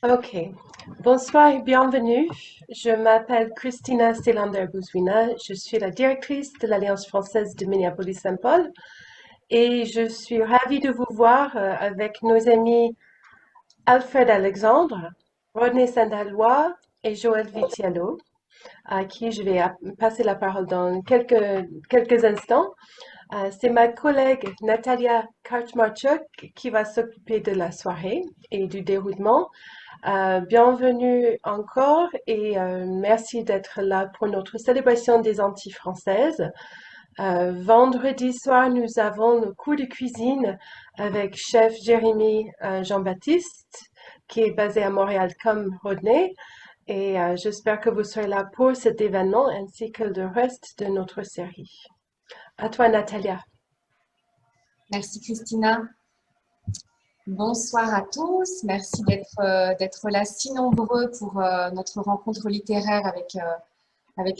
Ok. Bonsoir et bienvenue. Je m'appelle Christina Selander-Bouzouina. Je suis la directrice de l'Alliance française de Minneapolis-Saint-Paul et je suis ravie de vous voir avec nos amis Alfred Alexandre, Rodney Saint-Aloy et Joël Vitiello, à qui je vais passer la parole dans quelques instants. C'est ma collègue Natalia Karczmarczuk qui va s'occuper de la soirée et du déroulement. Bienvenue encore et merci d'être là pour notre célébration des Antilles françaises. Vendredi soir, nous avons le cours de cuisine avec chef Jérémy Jean-Baptiste, qui est basé à Montréal comme Rodney. Et j'espère que vous serez là pour cet événement ainsi que le reste de notre série. À toi, Natalia. Merci Christina. Bonsoir à tous. Merci d'être là si nombreux pour notre rencontre littéraire avec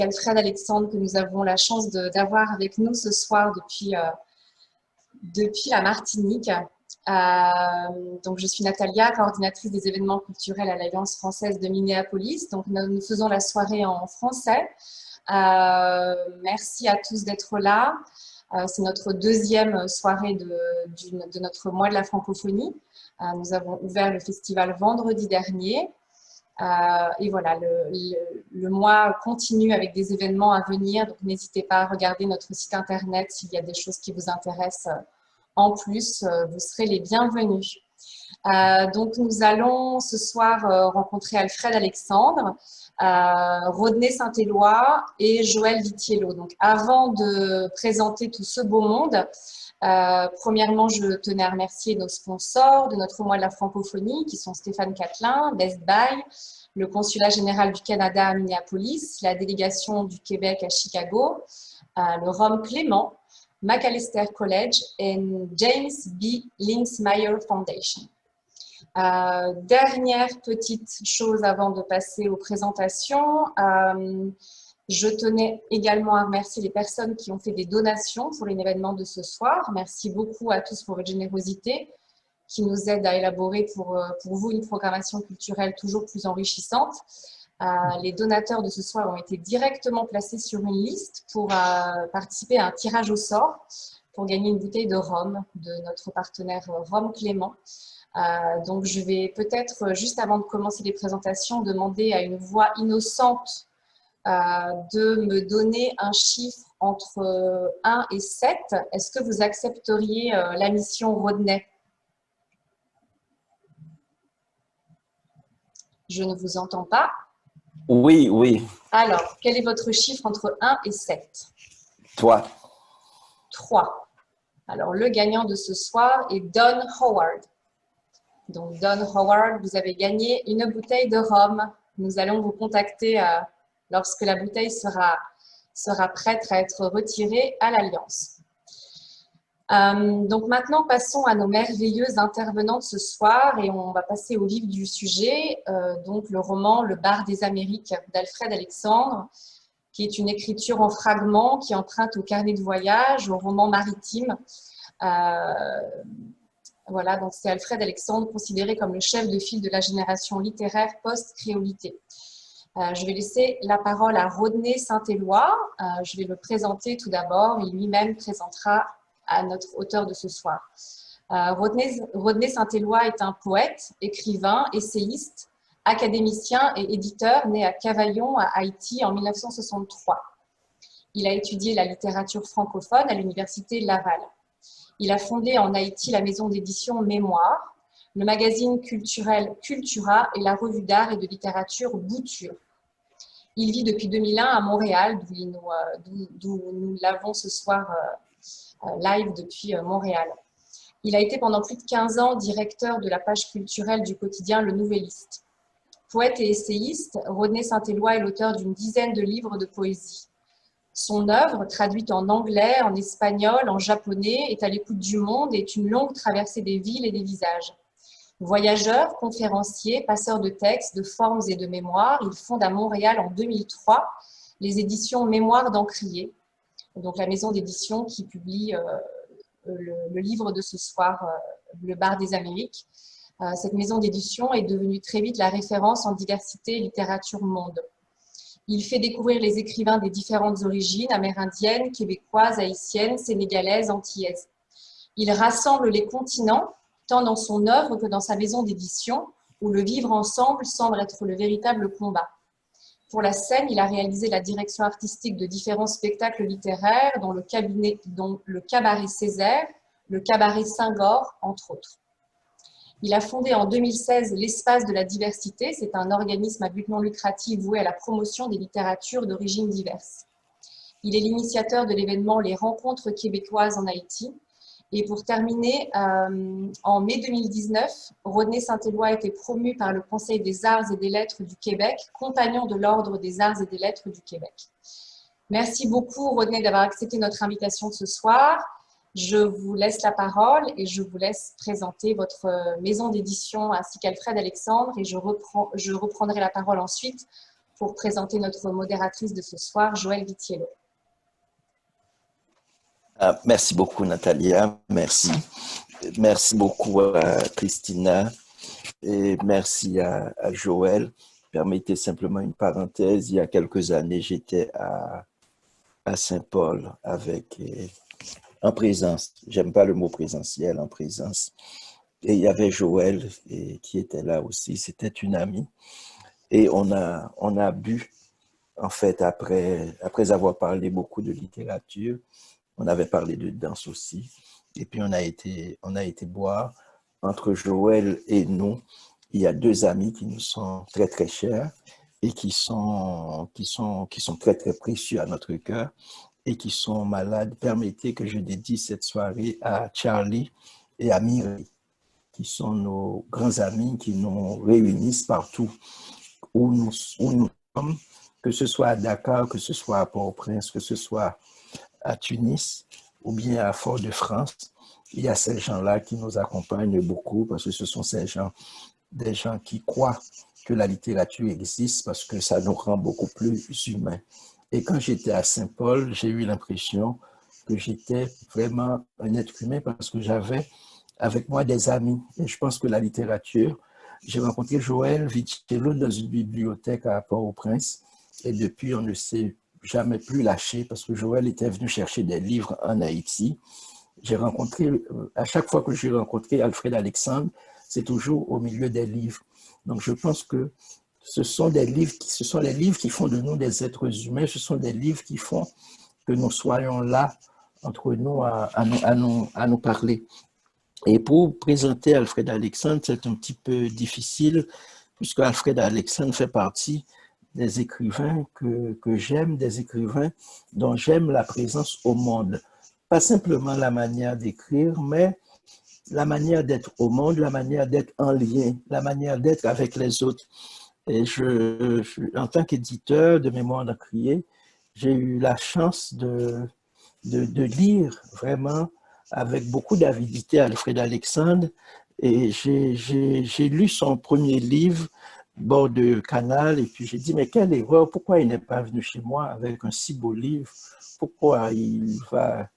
Alfred Alexandre que nous avons la chance d'avoir avec nous ce soir depuis la Martinique. Donc, je suis Natalia, coordinatrice des événements culturels à l'Alliance française de Minneapolis. Donc, nous faisons la soirée en français. Merci à tous d'être là. C'est notre deuxième soirée de notre mois de la francophonie. Nous avons ouvert le festival vendredi dernier. Et voilà, le mois continue avec des événements à venir. Donc, n'hésitez pas à regarder notre site internet s'il y a des choses qui vous intéressent. En plus, vous serez les bienvenus. Donc, nous allons ce soir rencontrer Alfred Alexandre, Rodney Saint-Éloi et Joël Vitiello. Donc, avant de présenter tout ce beau monde, premièrement, je tenais à remercier nos sponsors de notre mois de la francophonie, qui sont Stéphane Catelin, Best Buy, le Consulat général du Canada à Minneapolis, la délégation du Québec à Chicago, le Rhum Clément, Macalester College et James B. Linksmeyer Foundation. Dernière petite chose avant de passer aux présentations. Je tenais également à remercier les personnes qui ont fait des donations pour l'événement de ce soir. Merci beaucoup à tous pour votre générosité qui nous aide à élaborer pour vous une programmation culturelle toujours plus enrichissante. Les donateurs de ce soir ont été directement placés sur une liste pour participer à un tirage au sort pour gagner une bouteille de rhum de notre partenaire Rhum Clément. Donc, je vais peut-être, juste avant de commencer les présentations, demander à une voix innocente de me donner un chiffre entre 1 et 7. Est-ce que vous accepteriez la mission Rodney? Je ne vous entends pas. Oui, oui. Alors, quel est votre chiffre entre 1 et 7? Toi. 3. Alors, le gagnant de ce soir est Don Howard. Donc, Don Howard, vous avez gagné une bouteille de rhum. Nous allons vous contacter lorsque la bouteille sera prête à être retirée à l'Alliance. Donc maintenant, passons à nos merveilleuses intervenantes ce soir et on va passer au vif du sujet, donc le roman Le Bar des Amériques d'Alfred Alexandre, qui est une écriture en fragments qui emprunte au carnet de voyage, au roman maritime. Voilà, donc c'est Alfred Alexandre considéré comme le chef de file de la génération littéraire post-créolité. Je vais laisser la parole à Rodney Saint-Éloi. Je vais le présenter tout d'abord et lui-même présentera à notre auteur de ce soir. Rodney Saint-Éloi est un poète, écrivain, essayiste, académicien et éditeur né à Cavaillon, à Haïti, en 1963. Il a étudié la littérature francophone à l'université Laval. Il a fondé en Haïti la maison d'édition Mémoire, le magazine culturel Cultura et la revue d'art et de littérature Bouture. Il vit depuis 2001 à Montréal, d'où nous l'avons ce soir live depuis Montréal. Il a été pendant plus de 15 ans directeur de la page culturelle du quotidien Le Nouvelliste. Poète et essayiste, Rodney Saint-Éloi est l'auteur d'une dizaine de livres de poésie. Son œuvre, traduite en anglais, en espagnol, en japonais, est à l'écoute du monde et est une longue traversée des villes et des visages. Voyageur, conférencier, passeur de textes, de formes et de mémoires, il fonde à Montréal en 2003 les éditions Mémoire d'Encrier, donc la maison d'édition qui publie le livre de ce soir, Le Bar des Amériques. Cette maison d'édition est devenue très vite la référence en diversité et littérature monde. Il fait découvrir les écrivains des différentes origines, amérindiennes, québécoises, haïtiennes, sénégalaises, antillaises. Il rassemble les continents, tant dans son œuvre que dans sa maison d'édition, où le vivre ensemble semble être le véritable combat. Pour la scène, il a réalisé la direction artistique de différents spectacles littéraires, dont le Cabaret Césaire, le Cabaret Saint-Gor, entre autres. Il a fondé en 2016 l'Espace de la diversité. C'est un organisme à but non lucratif voué à la promotion des littératures d'origines diverses. Il est l'initiateur de l'événement Les Rencontres québécoises en Haïti. Et pour terminer, en mai 2019, Rodney Saint-Éloi a été promu par le Conseil des arts et des lettres du Québec, compagnon de l'Ordre des arts et des lettres du Québec. Merci beaucoup, Rodney, d'avoir accepté notre invitation de ce soir. Je vous laisse la parole et je vous laisse présenter votre maison d'édition ainsi qu'Alfred Alexandre, et je reprendrai la parole ensuite pour présenter notre modératrice de ce soir, Joëlle Vitiello. Merci beaucoup, Natalia. Merci. Merci beaucoup à Christina et merci à Joël. Permettez simplement une parenthèse. Il y a quelques années, j'étais à Saint-Paul en présence. J'aime pas le mot présentiel, en présence. Et il y avait Joël qui était là aussi. C'était une amie. Et on a bu, en fait, après avoir parlé beaucoup de littérature. On avait parlé de danse aussi. Et puis, on a été boire. Entre Joël et nous, il y a deux amis qui nous sont très, très chers et qui sont très, très précieux à notre cœur et qui sont malades. Permettez que je dédie cette soirée à Charlie et à Mireille, qui sont nos grands amis qui nous réunissent partout où nous sommes, que ce soit à Dakar, que ce soit à Port-au-Prince, que ce soit à Tunis ou bien à Fort-de-France. Il y a ces gens-là qui nous accompagnent beaucoup parce que ce sont des gens qui croient que la littérature existe parce que ça nous rend beaucoup plus humains. Et quand j'étais à Saint-Paul, j'ai eu l'impression que j'étais vraiment un être humain parce que j'avais avec moi des amis. Et je pense que la littérature, j'ai rencontré Joël Vitiello dans une bibliothèque à Port-au-Prince et depuis, on ne s'est jamais plus lâché parce que Joël était venu chercher des livres en Haïti. J'ai rencontré, à chaque fois que j'ai rencontré Alfred Alexandre, c'est toujours au milieu des livres. Donc, je pense que ce sont les livres qui font de nous des êtres humains, ce sont des livres qui font que nous soyons là entre nous à nous parler. Et pour présenter Alfred Alexandre, c'est un petit peu difficile puisque Alfred Alexandre fait partie des écrivains que j'aime, des écrivains dont j'aime la présence au monde. Pas simplement la manière d'écrire, mais la manière d'être au monde, la manière d'être en lien, la manière d'être avec les autres. Et en tant qu'éditeur de Mémoire d'Encrier, j'ai eu la chance de lire vraiment avec beaucoup d'avidité Alfred Alexandre. Et j'ai lu son premier livre, Bord de Canal, et puis j'ai dit, mais quelle erreur, pourquoi il n'est pas venu chez moi avec un si beau livre? Pourquoi il va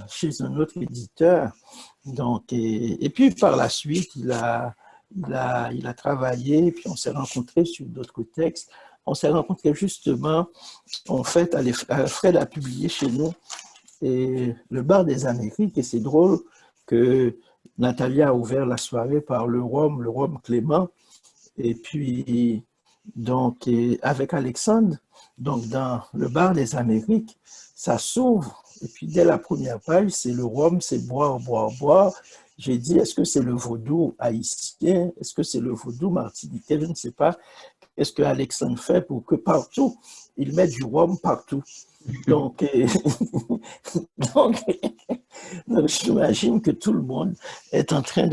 chez un autre éditeur? Donc, et puis par la suite, il a travaillé, puis on s'est rencontrés sur d'autres textes. On s'est rencontrés justement, en fait, Alfred a publié chez nous et Le Bar des Amériques, et c'est drôle que Natalia a ouvert la soirée par le rhum Clément, et puis donc avec Alexandre, donc dans Le Bar des Amériques, ça s'ouvre, et puis dès la première page, c'est le rhum, c'est boire, boire, boire. J'ai dit, est-ce que c'est le vaudou haïtien? Est-ce que c'est le vaudou martiniquais? Je ne sais pas. Qu'est-ce que Alexandre fait pour que partout, il mette du rhum partout? Donc, donc j'imagine que tout le monde est en train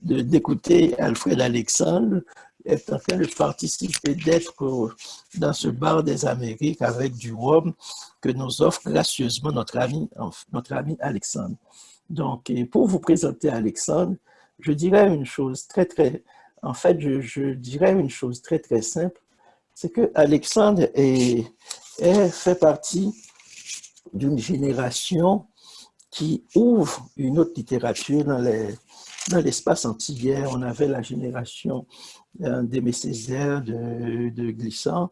d'écouter Alfred Alexandre, est en train de participer, d'être dans ce bar des Amériques avec du rhum que nous offre gracieusement notre ami Alexandre. Donc, pour vous présenter Alexandre, je dirais une chose je dirais une chose très, très simple, c'est que Alexandre fait partie d'une génération qui ouvre une autre littérature dans l'espace antillais, on avait la génération d'Aimé Césaire, de Glissant.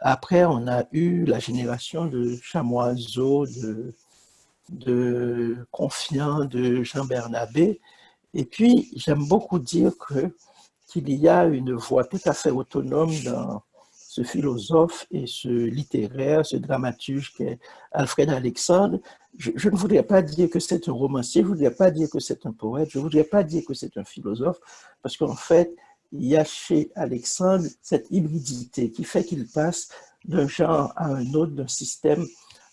Après, on a eu la génération de Chamoiseau, de Confiant, de Jean Bernabé. Et puis, j'aime beaucoup dire qu'il y a une voix tout à fait autonome dans ce philosophe et ce littéraire, ce dramaturge qu'est Alfred Alexandre. Je ne voudrais pas dire que c'est un romancier, je ne voudrais pas dire que c'est un poète, je ne voudrais pas dire que c'est un philosophe, parce qu'en fait, il y a chez Alexandre cette hybridité qui fait qu'il passe d'un genre à un autre, d'un système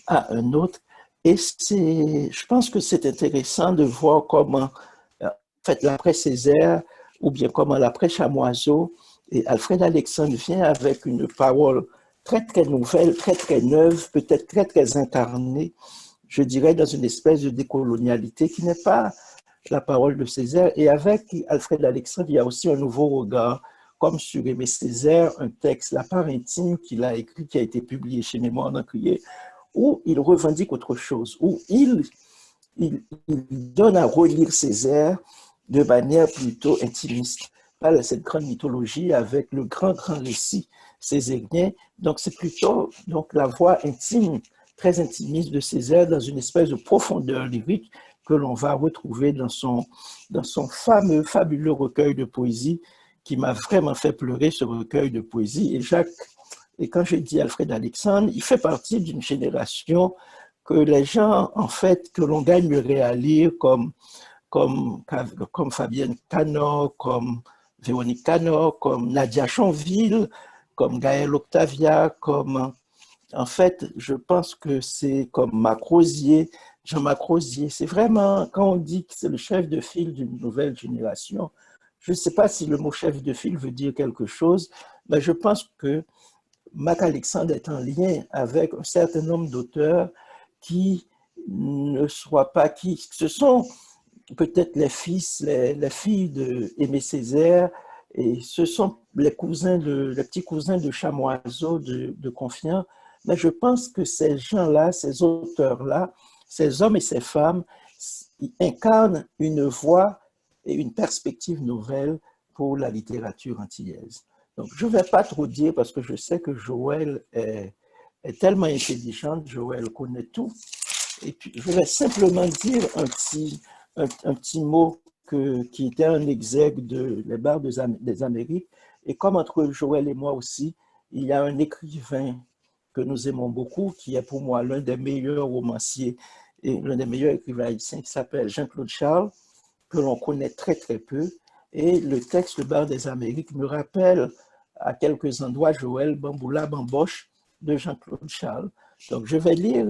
à un autre. Et je pense que c'est intéressant de voir comment, en fait, l'après Césaire, ou bien comment l'après Chamoiseau, et Alfred Alexandre vient avec une parole très, très nouvelle, très, très neuve, peut-être très, très incarnée, je dirais, dans une espèce de décolonialité qui n'est pas la parole de Césaire. Et avec Alfred Alexandre, il y a aussi un nouveau regard, comme sur Aimé Césaire, un texte, La part intime, qu'il a écrit, qui a été publié chez Mémoire d'Encrier, où il revendique autre chose, où il donne à relire Césaire de manière plutôt intimiste. Pas cette grande mythologie avec le grand récit césarien. Donc, c'est plutôt donc, la voix intime, très intimiste de Césaire dans une espèce de profondeur lyrique que l'on va retrouver dans son fameux, fabuleux recueil de poésie qui m'a vraiment fait pleurer, ce recueil de poésie. Et quand je dis Alfred Alexandre, il fait partie d'une génération que les gens, en fait, que l'on gagnerait à lire comme Fabienne Canor, comme Véronique Canor, comme Nadia Chanville, comme Gaël Octavia, comme... En fait, je pense que c'est comme Macrosier, Jean Macrosier. C'est vraiment, quand on dit que c'est le chef de file d'une nouvelle génération, je ne sais pas si le mot chef de file veut dire quelque chose, mais je pense que Mac Alexandre est en lien avec un certain nombre d'auteurs qui ne soient pas, qui ce sont peut-être les filles d'Aimé Césaire, et ce sont les petits cousins de Chamoiseau, de Confiant. Mais je pense que ces gens-là, ces auteurs-là, ces hommes et ces femmes, ils incarnent une voix et une perspective nouvelle pour la littérature antillaise. Donc, je ne vais pas trop dire parce que je sais que Joël est tellement intelligente, Joël connaît tout. Et puis, je vais simplement dire un petit mot qui était un exergue de Les Barres des Amériques. Et comme entre Joël et moi aussi, il y a un écrivain que nous aimons beaucoup, qui est pour moi l'un des meilleurs romanciers et l'un des meilleurs écrivains haïtiens, qui s'appelle Jean-Claude Charles, que l'on connaît très très peu. Et le texte Le Bar des Amériques me rappelle à quelques endroits Joël Bamboula Bamboche de Jean-Claude Charles. Donc je vais lire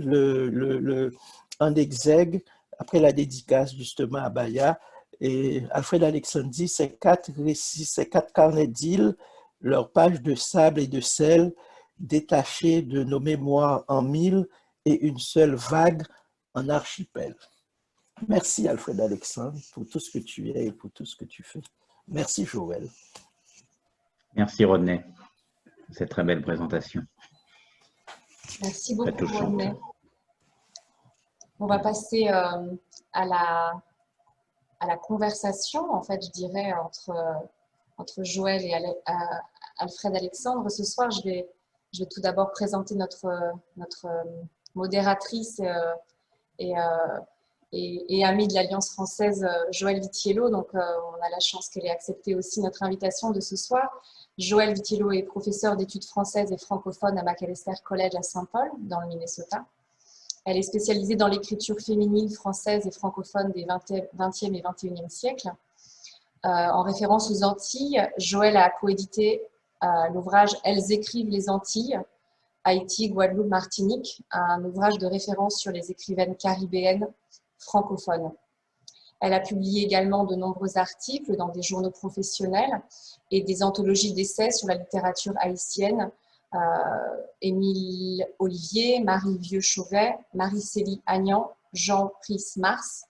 en exergue, après la dédicace justement à Baya, et Alfred Alexandre dit ces 4 récits, ces 4 carnets d'îles, leurs pages de sable et de sel, détachées de nos mémoires en mille et une seule vague en archipel. Merci Alfred Alexandre pour tout ce que tu es et pour tout ce que tu fais. Merci Joël. Merci Rodney pour cette très belle présentation. Merci beaucoup Rodney. On va passer à la conversation, en fait, je dirais, entre Joël et Alfred Alexandre. Ce soir, je vais tout d'abord présenter notre modératrice et amie de l'Alliance française, Joëlle Vitiello. Donc, on a la chance qu'elle ait accepté aussi notre invitation de ce soir. Joëlle Vitiello est professeure d'études françaises et francophones à Macalester College à Saint-Paul, dans le Minnesota. Elle est spécialisée dans l'écriture féminine française et francophone des 20e et 21e siècles. En référence aux Antilles, Joëlle a coédité l'ouvrage « Elles écrivent les Antilles », Haïti, Guadeloupe, Martinique, un ouvrage de référence sur les écrivaines caribéennes francophones. Elle a publié également de nombreux articles dans des journaux professionnels et des anthologies d'essais sur la littérature haïtienne. Émile Olivier, Marie Vieux-Chauvet, Marie-Célie Agnan, Jean Pris-Mars,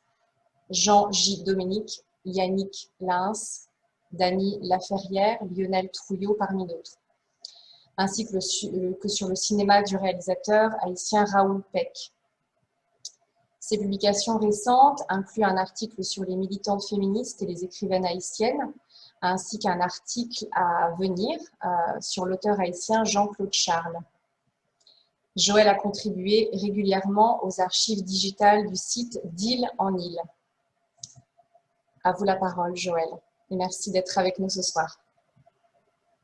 Jean J. Dominique, Yannick Lins, Dany Laferrière, Lionel Trouillot, parmi d'autres, ainsi que sur le cinéma du réalisateur haïtien Raoul Peck. Ses publications récentes incluent un article sur les militantes féministes et les écrivaines haïtiennes, ainsi qu'un article à venir sur l'auteur haïtien Jean-Claude Charles. Joël a contribué régulièrement aux archives digitales du site d'Île en Île. À vous la parole, Joël, et merci d'être avec nous ce soir.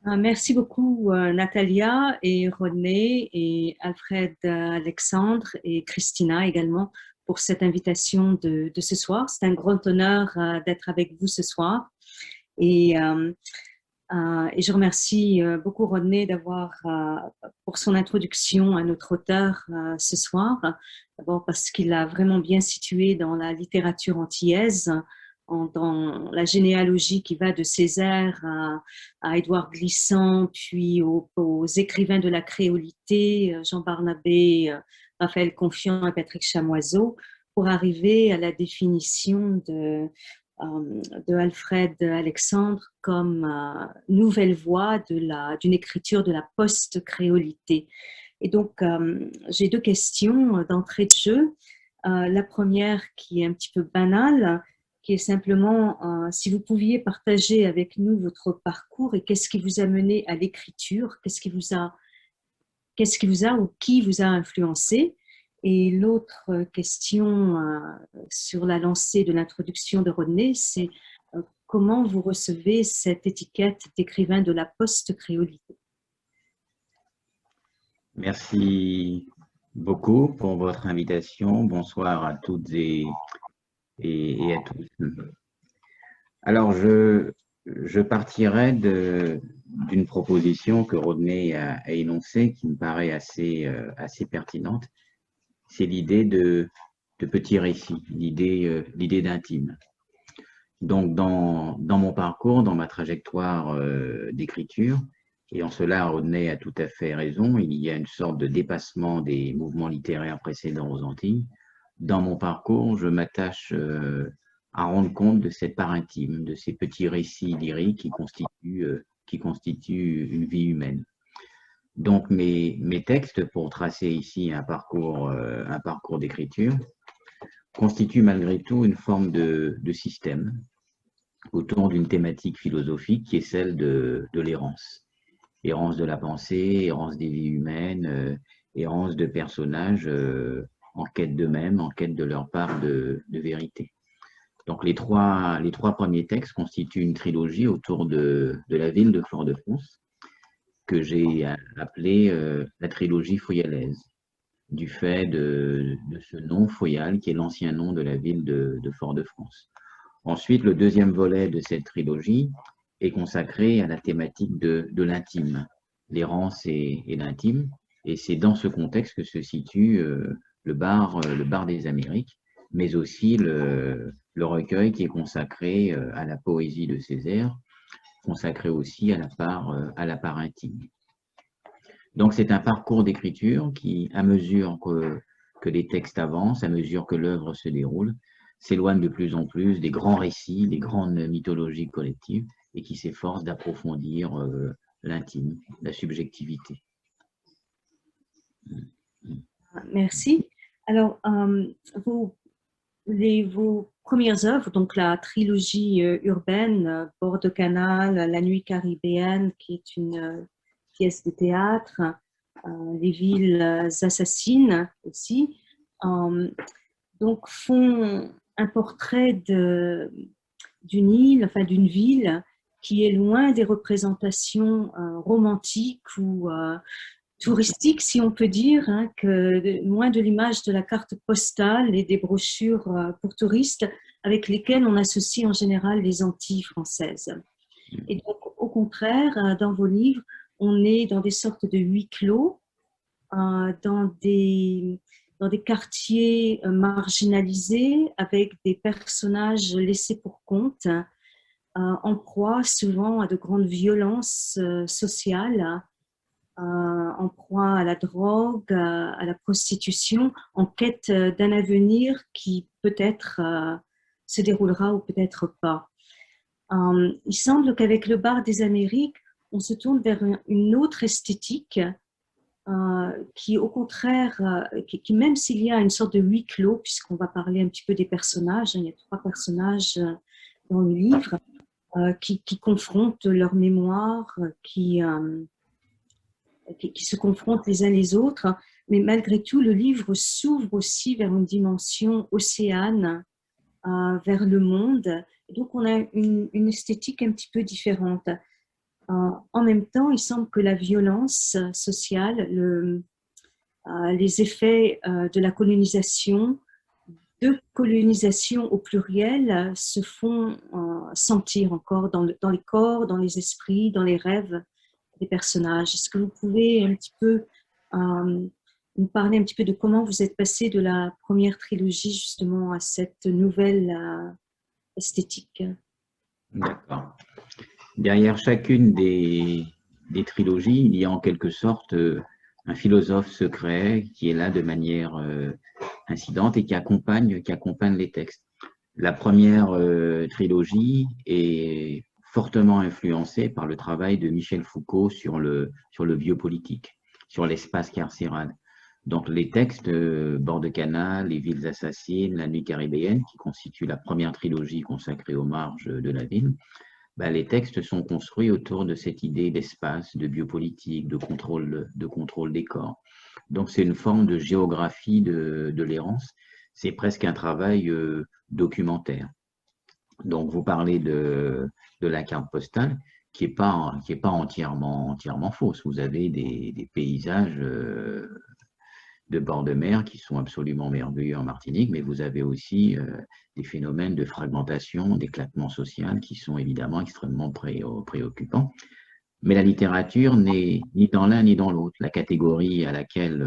Merci beaucoup Natalia et Rodney et Alfred Alexandre et Christina également pour cette invitation de ce soir. C'est un grand honneur d'être avec vous ce soir. Et je remercie beaucoup Rodney pour son introduction à notre auteur ce soir. D'abord parce qu'il a vraiment bien situé dans la littérature antillaise, dans la généalogie qui va de Césaire à Édouard Glissant, puis aux écrivains de la créolité, Jean Barnabé, Raphaël Confiant et Patrick Chamoiseau, pour arriver à la définition de Alfred Alexandre comme nouvelle voie d'une écriture de la post-créolité. Et donc, j'ai deux questions d'entrée de jeu. La première qui est un petit peu banale, qui est simplement si vous pouviez partager avec nous votre parcours et qu'est-ce qui vous a mené à l'écriture, qu'est-ce qui vous a ou qui vous a influencé. Et l'autre question sur la lancée de l'introduction de Rodney, c'est comment vous recevez cette étiquette d'écrivain de la post-créolité? Merci beaucoup pour votre invitation. Bonsoir à toutes et à tous. Alors, je partirai d'une proposition que Rodney a énoncée qui me paraît assez pertinente. C'est l'idée de petit récit, l'idée d'intime. Donc, dans mon parcours, dans ma trajectoire d'écriture, et en cela, Rodney a tout à fait raison, il y a une sorte de dépassement des mouvements littéraires précédents aux Antilles. Dans mon parcours, je m'attache à rendre compte de cette part intime, de ces petits récits lyriques qui constituent une vie humaine. Donc, mes textes, pour tracer ici un parcours d'écriture, constituent malgré tout une forme de système autour d'une thématique philosophique qui est celle de l'errance. Errance de la pensée, errance des vies humaines, errance de personnages en quête d'eux-mêmes, en quête de leur part de vérité. Donc, les trois premiers textes constituent une trilogie autour de la ville de Fort-de-France, que j'ai appelée la trilogie foyalaise, du fait de ce nom Foyal, qui est l'ancien nom de la ville de Fort-de-France. Ensuite, le deuxième volet de cette trilogie est consacré à la thématique de l'intime, l'errance et l'intime, et c'est dans ce contexte que se situe le bar des Amériques, mais aussi le recueil qui est consacré à la poésie de Césaire, consacré aussi à la part intime. Donc c'est un parcours d'écriture qui, à mesure que les textes avancent, à mesure que l'œuvre se déroule, s'éloigne de plus en plus des grands récits, des grandes mythologies collectives, et qui s'efforce d'approfondir l'intime, la subjectivité. Merci. Alors, vos premières œuvres, donc la trilogie urbaine, Bord de Canal, La Nuit caribéenne, qui est une pièce de théâtre, Les villes assassines aussi, donc font un portrait d'une île, enfin d'une ville qui est loin des représentations romantiques ou touristique, si on peut dire, hein, loin de l'image de la carte postale et des brochures pour touristes avec lesquelles on associe en général les Antilles françaises. Et donc, au contraire, dans vos livres, on est dans des sortes de huis clos, dans des quartiers marginalisés avec des personnages laissés pour compte, en proie souvent à de grandes violences sociales, en proie à la drogue, à la prostitution, en quête d'un avenir qui peut-être se déroulera ou peut-être pas. Il semble qu'avec le bar des Amériques, on se tourne vers une autre esthétique qui au contraire, qui même s'il y a une sorte de huis clos, puisqu'on va parler un petit peu des personnages, hein, il y a 3 personnages dans le livre, qui confrontent leur mémoire, qui se confrontent les uns les autres, mais malgré tout, le livre s'ouvre aussi vers une dimension océane, vers le monde. Et donc, on a une esthétique un petit peu différente. En même temps, il semble que la violence sociale, les effets de la colonisation, de colonisation au pluriel, se font sentir encore dans les corps, dans les esprits, dans les rêves des personnages. Est-ce que vous pouvez un petit peu nous parler un petit peu de comment vous êtes passé de la première trilogie justement à cette nouvelle esthétique? D'accord. Derrière chacune des trilogies, il y a en quelque sorte un philosophe secret qui est là de manière incidente et qui accompagne les textes. La première trilogie est fortement influencée par le travail de Michel Foucault sur le biopolitique, sur l'espace carcéral. Donc les textes Bord de Canal, Les villes assassines, La nuit caribéenne, qui constituent la première trilogie consacrée aux marges de la ville, les textes sont construits autour de cette idée d'espace, de biopolitique, de contrôle des corps. Donc c'est une forme de géographie de l'errance. C'est presque un travail documentaire. Donc vous parlez de la carte postale qui est pas entièrement fausse. Vous avez des paysages de bord de mer qui sont absolument merveilleux en Martinique, mais vous avez aussi des phénomènes de fragmentation, d'éclatement social qui sont évidemment extrêmement préoccupants. Mais la littérature n'est ni dans l'un ni dans l'autre. La catégorie à laquelle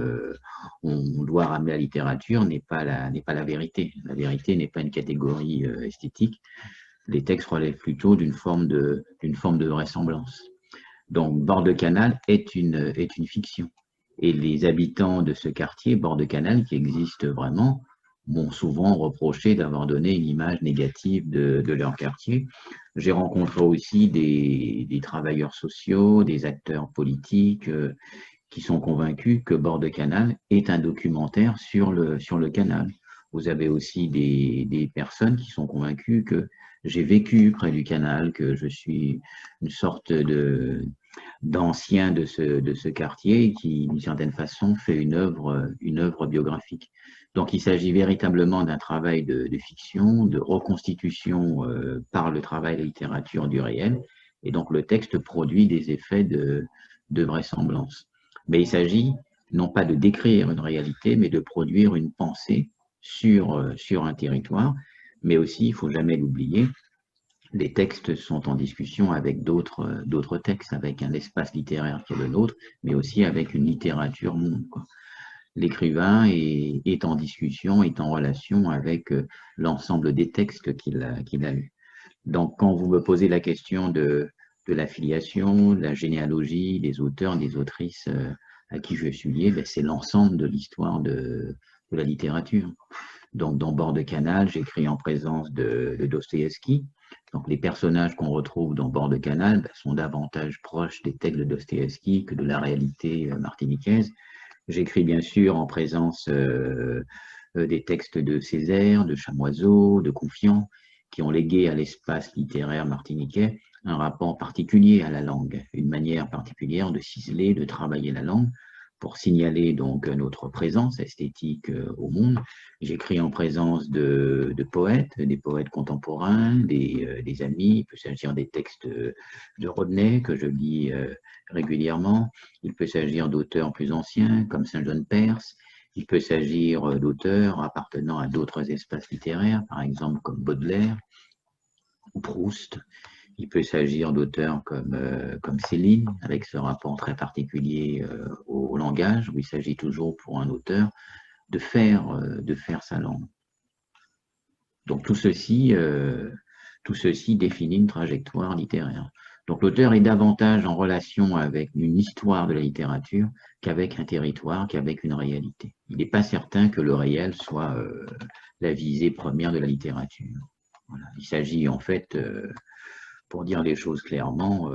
on doit ramener la littérature n'est pas la vérité. La vérité n'est pas une catégorie esthétique. Les textes relèvent plutôt d'une forme de vraisemblance. Donc, Bord de Canal est une fiction. Et les habitants de ce quartier, Bord de Canal, qui existe vraiment, m'ont souvent reproché d'avoir donné une image négative de leur quartier. J'ai rencontré aussi des travailleurs sociaux, des acteurs politiques qui sont convaincus que Bord de Canal est un documentaire sur le canal. Vous avez aussi des personnes qui sont convaincues que j'ai vécu près du canal, que je suis une sorte d'ancien de ce quartier qui, d'une certaine façon, fait une œuvre biographique. Donc, il s'agit véritablement d'un travail de fiction, de reconstitution par le travail de littérature du réel. Et donc, le texte produit des effets de vraisemblance. Mais il s'agit non pas de décrire une réalité, mais de produire une pensée sur un territoire. Mais aussi, il ne faut jamais l'oublier, les textes sont en discussion avec d'autres textes, avec un espace littéraire qui est le nôtre, mais aussi avec une littérature monde. L'écrivain est en discussion, est en relation avec l'ensemble des textes qu'il a lus. Donc, quand vous me posez la question de la filiation, de la généalogie, des auteurs, des autrices à qui je suis lié, c'est l'ensemble de l'histoire de la littérature. Donc, dans Bord de Canal, j'écris en présence de Dostoïevski. Donc, les personnages qu'on retrouve dans Bord de Canal sont davantage proches des textes de Dostoïevski que de la réalité martiniquaise. J'écris bien sûr en présence des textes de Césaire, de Chamoiseau, de Confiant, qui ont légué à l'espace littéraire martiniquais un rapport particulier à la langue, une manière particulière de ciseler, de travailler la langue, pour signaler donc notre présence esthétique au monde. J'écris en présence de poètes, des poètes contemporains, des amis. Il peut s'agir des textes de Rodney que je lis régulièrement. Il peut s'agir d'auteurs plus anciens comme Saint-John Perse. Il peut s'agir d'auteurs appartenant à d'autres espaces littéraires, par exemple comme Baudelaire ou Proust. Il peut s'agir d'auteurs comme Céline, avec ce rapport très particulier au langage, où il s'agit toujours pour un auteur de faire sa langue. Donc tout ceci définit une trajectoire littéraire. Donc l'auteur est davantage en relation avec une histoire de la littérature qu'avec un territoire, qu'avec une réalité. Il n'est pas certain que le réel soit la visée première de la littérature. Voilà. Il s'agit en fait... pour dire les choses clairement,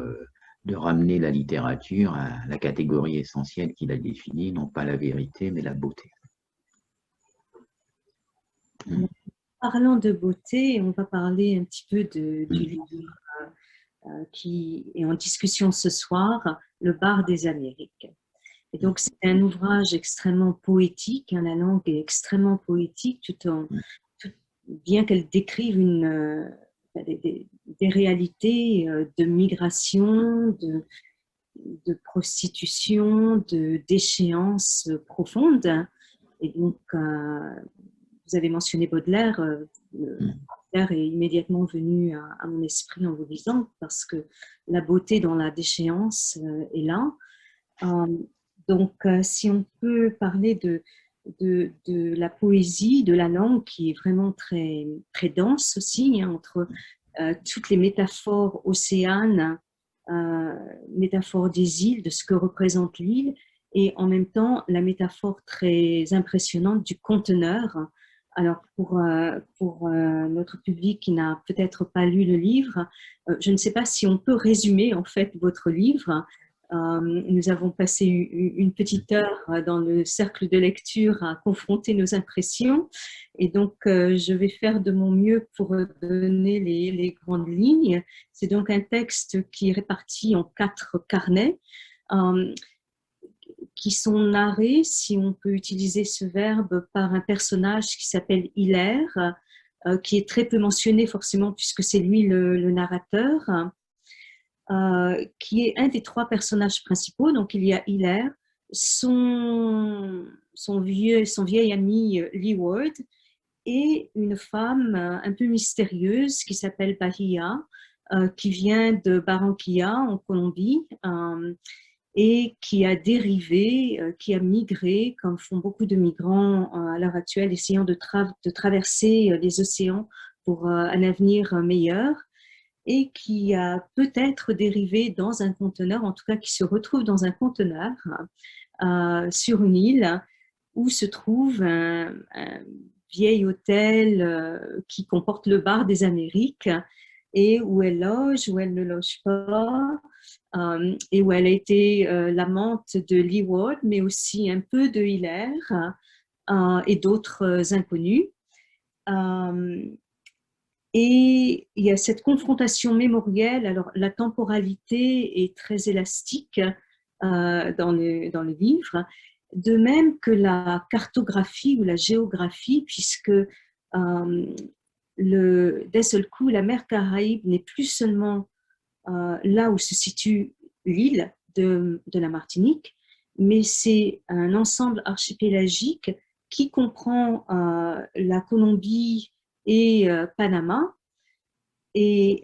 de ramener la littérature à la catégorie essentielle qu'il a définie, non pas la vérité, mais la beauté. Parlant de beauté, on va parler un petit peu du livre qui est en discussion ce soir, Le Bar des Amériques. Et donc, c'est un ouvrage extrêmement poétique, la langue est extrêmement poétique, bien qu'elle décrive des réalités de migration, de prostitution, de déchéance profonde. Et donc, vous avez mentionné Baudelaire. Baudelaire est immédiatement venu à mon esprit en vous lisant, parce que la beauté dans la déchéance est là. Donc, si on peut parler de la poésie, de la langue, qui est vraiment très, très dense aussi, entre toutes les métaphores océanes, métaphore des îles, de ce que représente l'île, et en même temps la métaphore très impressionnante du conteneur. Alors pour notre public qui n'a peut-être pas lu le livre, je ne sais pas si on peut résumer en fait votre livre. Nous avons passé une petite heure dans le cercle de lecture à confronter nos impressions, et donc je vais faire de mon mieux pour donner les grandes lignes. C'est donc un texte qui est réparti en 4 carnets qui sont narrés, si on peut utiliser ce verbe, par un personnage qui s'appelle Hilaire, qui est très peu mentionné forcément puisque c'est lui le narrateur. Qui est un des 3 personnages principaux. Donc, il y a Hilaire, son vieil ami Leeward, et une femme un peu mystérieuse qui s'appelle Bahia, qui vient de Barranquilla, en Colombie, et qui a dérivé, qui a migré, comme font beaucoup de migrants à l'heure actuelle, essayant de traverser les océans pour un avenir meilleur, et qui a peut-être dérivé dans un conteneur, en tout cas qui se retrouve dans un conteneur sur une île où se trouve un vieil hôtel qui comporte le bar des Amériques, et où elle loge, où elle ne loge pas, et où elle a été l'amante de Leeward, mais aussi un peu de Hilaire et d'autres inconnus. Et il y a cette confrontation mémorielle. Alors, la temporalité est très élastique dans le livre, de même que la cartographie ou la géographie, puisque d'un seul coup, la mer Caraïbe n'est plus seulement là où se situe l'île de la Martinique, mais c'est un ensemble archipélagique qui comprend la Colombie et Panama. Et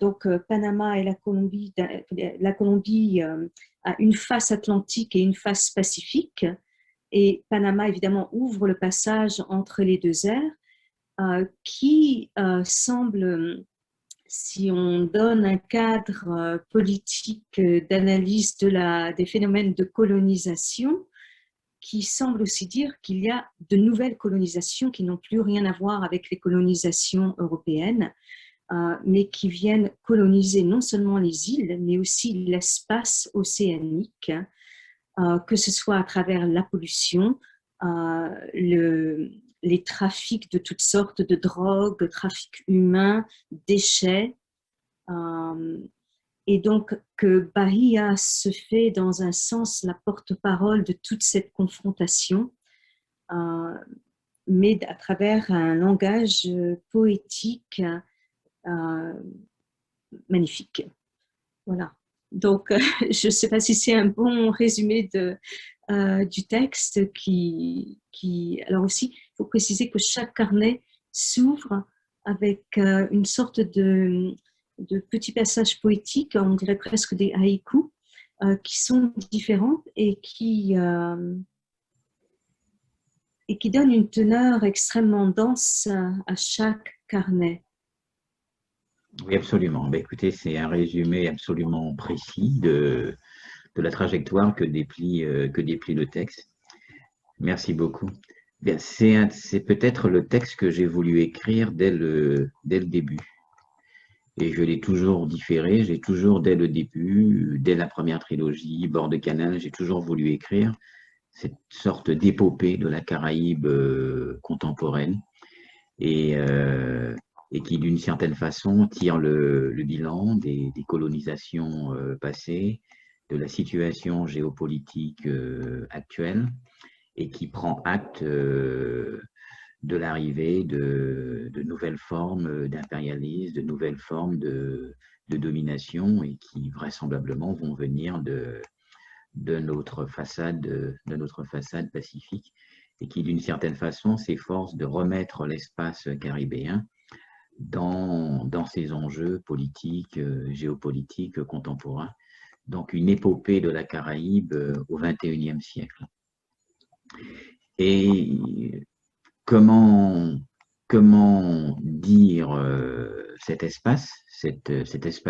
donc, Panama et la Colombie a une face atlantique et une face pacifique. Et Panama, évidemment, ouvre le passage entre les 2 airs qui semble, si on donne un cadre politique d'analyse des phénomènes de colonisation, qui semble aussi dire qu'il y a de nouvelles colonisations qui n'ont plus rien à voir avec les colonisations européennes, mais qui viennent coloniser non seulement les îles, mais aussi l'espace océanique, que ce soit à travers la pollution, les trafics de toutes sortes de drogues, trafics humains, déchets. Et donc que Bahia se fait dans un sens la porte-parole de toute cette confrontation, mais à travers un langage poétique magnifique. Voilà. Donc, je ne sais pas si c'est un bon résumé du texte qui... Alors aussi, il faut préciser que chaque carnet s'ouvre avec une sorte de petits passages poétiques, on dirait presque des haïkus, qui sont différents et qui donnent une teneur extrêmement dense à chaque carnet. Oui, absolument. Ben, écoutez, c'est un résumé absolument précis de la trajectoire que déplie le texte. Merci beaucoup. C'est peut-être le texte que j'ai voulu écrire dès le début. et je l'ai toujours différé. J'ai toujours, dès le début, dès la première trilogie, Bord de Canal, j'ai toujours voulu écrire cette sorte d'épopée de la Caraïbe contemporaine et, et qui, d'une certaine façon, tire le bilan des colonisations passées, de la situation géopolitique actuelle et qui prend acte de l'arrivée de nouvelles formes d'impérialisme, de nouvelles formes de domination et qui vraisemblablement vont venir de notre façade pacifique et qui, d'une certaine façon, s'efforce de remettre l'espace caribéen dans ces enjeux politiques, géopolitiques contemporains. Donc, une épopée de la Caraïbe au XXIe siècle. Et comment dire cet espace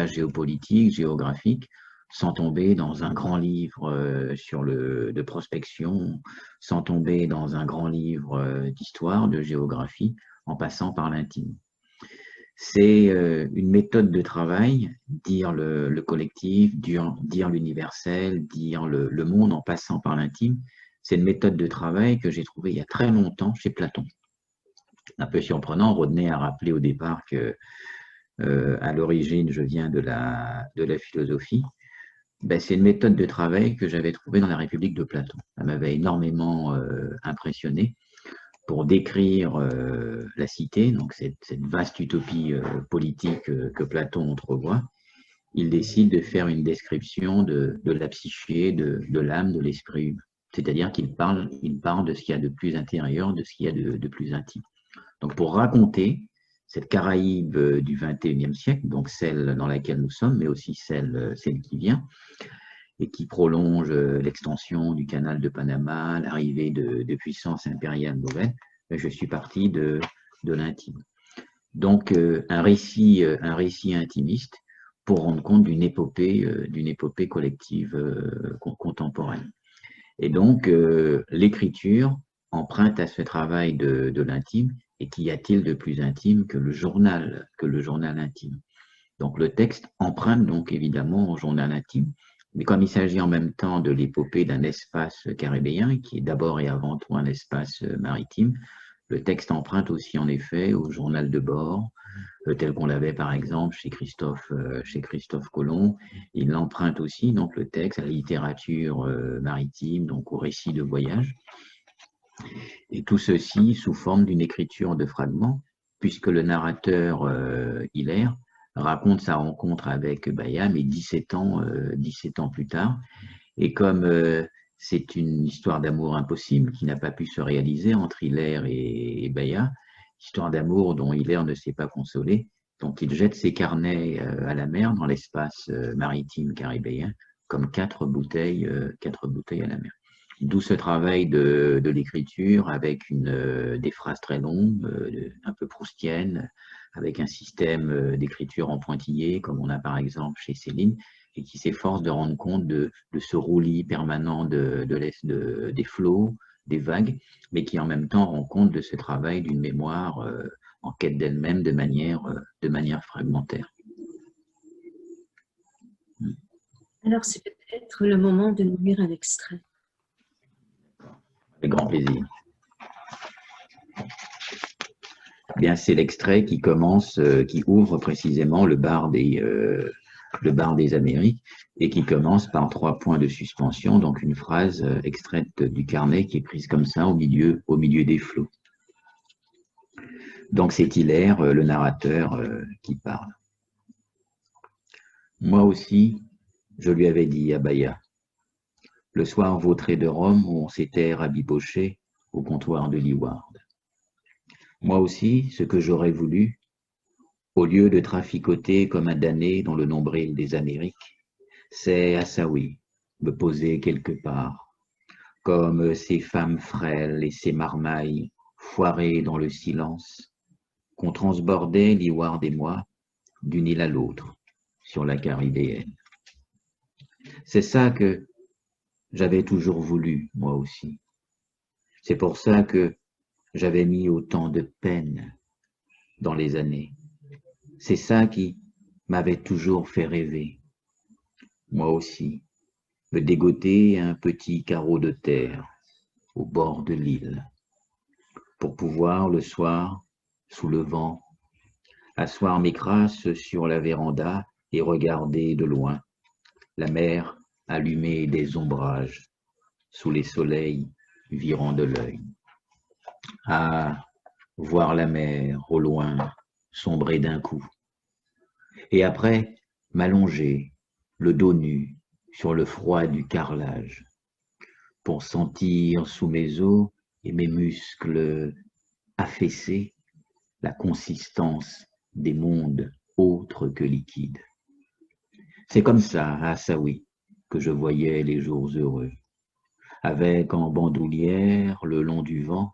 géopolitique, géographique, sans tomber dans un grand livre de prospection, sans tomber dans un grand livre d'histoire, de géographie, en passant par l'intime. C'est une méthode de travail, dire le collectif, dire l'universel, dire le monde en passant par l'intime. C'est une méthode de travail que j'ai trouvée il y a très longtemps chez Platon. Un peu surprenant, Rodney a rappelé au départ que à l'origine, je viens de la philosophie. Ben, c'est une méthode de travail que j'avais trouvée dans la République de Platon. Ça m'avait énormément impressionné pour décrire la cité, donc cette vaste utopie politique que Platon entrevoit. Il décide de faire une description de la psyché, de l'âme, de l'esprit humain. C'est-à-dire qu'il parle de ce qu'il y a de plus intérieur, de ce qu'il y a de plus intime. Donc pour raconter cette Caraïbe du XXIe siècle, donc celle dans laquelle nous sommes, mais aussi celle qui vient, et qui prolonge l'extension du canal de Panama, l'arrivée de puissances impériales nouvelles, je suis parti de l'intime. Donc un récit intimiste pour rendre compte d'une épopée collective contemporaine. Et donc l'écriture emprunte à ce travail de l'intime. Et qu'y a-t-il de plus intime que le journal intime? Donc le texte emprunte donc évidemment au journal intime, mais comme il s'agit en même temps de l'épopée d'un espace caribéen, qui est d'abord et avant tout un espace maritime, le texte emprunte aussi en effet au journal de bord, tel qu'on l'avait par exemple chez Christophe Colomb. Il emprunte aussi donc le texte à la littérature maritime, donc au récit de voyage. Et tout ceci sous forme d'une écriture de fragments, puisque le narrateur Hilaire raconte sa rencontre avec Baya, mais 17 ans plus tard. Et comme c'est une histoire d'amour impossible qui n'a pas pu se réaliser entre Hilaire et Baya, histoire d'amour dont Hilaire ne s'est pas consolé, donc il jette ses carnets à la mer dans l'espace maritime caribéen, comme 4 bouteilles à la mer. D'où ce travail de l'écriture avec des phrases très longues, un peu proustiennes, avec un système d'écriture en pointillé, comme on a par exemple chez Céline, et qui s'efforce de rendre compte de ce roulis permanent des flots, des vagues, mais qui en même temps rend compte de ce travail d'une mémoire en quête d'elle-même de manière fragmentaire. Alors, c'est peut-être le moment de nous lire un extrait. Avec grand plaisir. Bien, c'est l'extrait qui commence, qui ouvre précisément le bar des Amériques et qui commence par 3 points de suspension, donc une phrase extraite du carnet qui est prise comme ça au milieu des flots. Donc c'est Hilaire, le narrateur, qui parle. Moi aussi, je lui avais dit à Baya, le soir vautré de Rome où on s'était rabiboché au comptoir de Leeward. Moi aussi, ce que j'aurais voulu, au lieu de traficoter comme un damné dans le nombril des Amériques, c'est à Saoui, me poser quelque part, comme ces femmes frêles et ces marmailles foirées dans le silence, qu'on transbordait Leeward et moi d'une île à l'autre, sur la Caribéenne. C'est ça que j'avais toujours voulu, moi aussi. C'est pour ça que j'avais mis autant de peine dans les années. C'est ça qui m'avait toujours fait rêver. Moi aussi, me dégoter un petit carreau de terre au bord de l'île, pour pouvoir le soir, sous le vent, asseoir mes crasses sur la véranda et regarder de loin la mer allumer des ombrages sous les soleils virant de l'œil. À voir la mer au loin sombrer d'un coup. Et après, m'allonger, le dos nu, sur le froid du carrelage, pour sentir sous mes os et mes muscles affaissés la consistance des mondes autres que liquides. C'est comme ça, à Saouy, que je voyais les jours heureux, avec en bandoulière, le long du vent,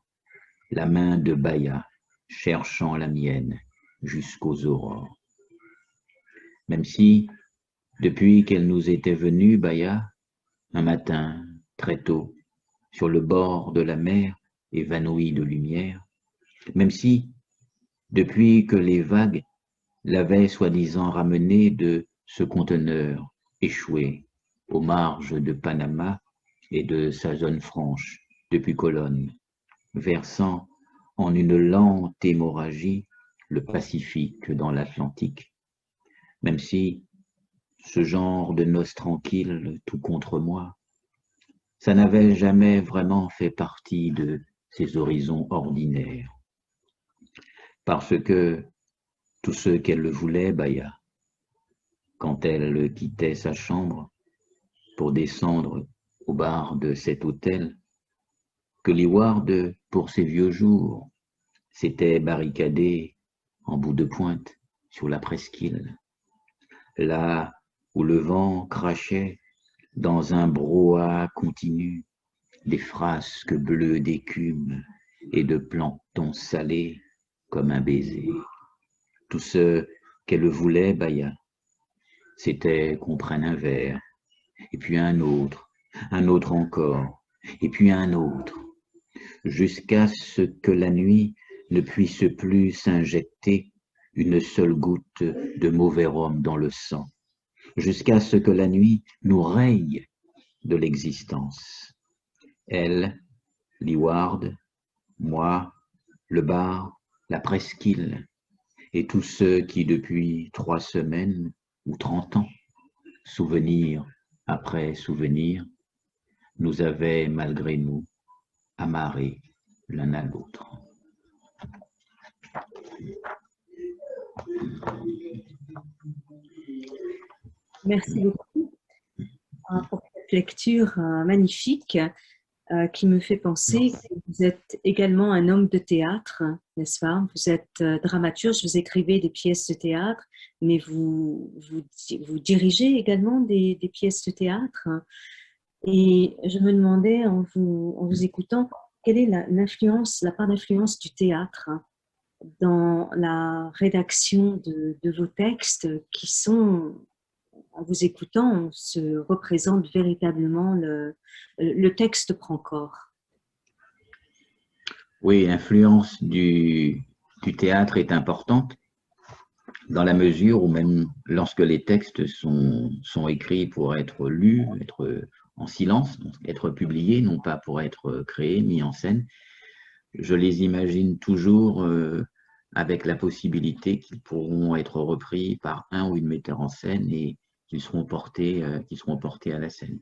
la main de Baya, cherchant la mienne jusqu'aux aurores. Même si, depuis qu'elle nous était venue, Baya, un matin, très tôt, sur le bord de la mer, évanouie de lumière, même si, depuis que les vagues l'avaient soi-disant ramenée de ce conteneur échoué aux marges de Panama et de sa zone franche, depuis Colonne, versant en une lente hémorragie le Pacifique dans l'Atlantique. Même si ce genre de noces tranquilles, tout contre moi, ça n'avait jamais vraiment fait partie de ses horizons ordinaires. Parce que tout ce qu'elle voulait, Baya, quand elle quittait sa chambre pour descendre au bar de cet hôtel, que Leeward, pour ses vieux jours, s'était barricadé en bout de pointe sur la presqu'île, là où le vent crachait dans un brouhaha continu des frasques bleues d'écume et de plancton salé comme un baiser. Tout ce qu'elle voulait, Baya, c'était qu'on prenne un verre, et puis un autre encore, et puis un autre, jusqu'à ce que la nuit ne puisse plus s'injecter une seule goutte de mauvais rhum dans le sang, jusqu'à ce que la nuit nous raye de l'existence. Elle, Leeward, moi, le bar, la presqu'île, et tous ceux qui depuis 3 semaines ou 30 ans, souvenir après souvenir, nous avaient malgré nous amarrés l'un à l'autre. Merci beaucoup pour cette lecture magnifique qui me fait penser que vous êtes également un homme de théâtre, n'est-ce pas? Vous êtes dramaturge, vous écrivez des pièces de théâtre, mais vous dirigez également des pièces de théâtre. Et je me demandais en vous écoutant, quelle est l'influence, la part d'influence du théâtre dans la rédaction de vos textes qui sont, en vous écoutant, on se représente véritablement, le texte prend corps. Oui, l'influence du théâtre est importante dans la mesure où même lorsque les textes sont écrits pour être lus, être en silence, être publiés, non pas pour être créés, mis en scène, je les imagine toujours avec la possibilité qu'ils pourront être repris par un ou une metteur en scène et qu'ils seront portés à la scène.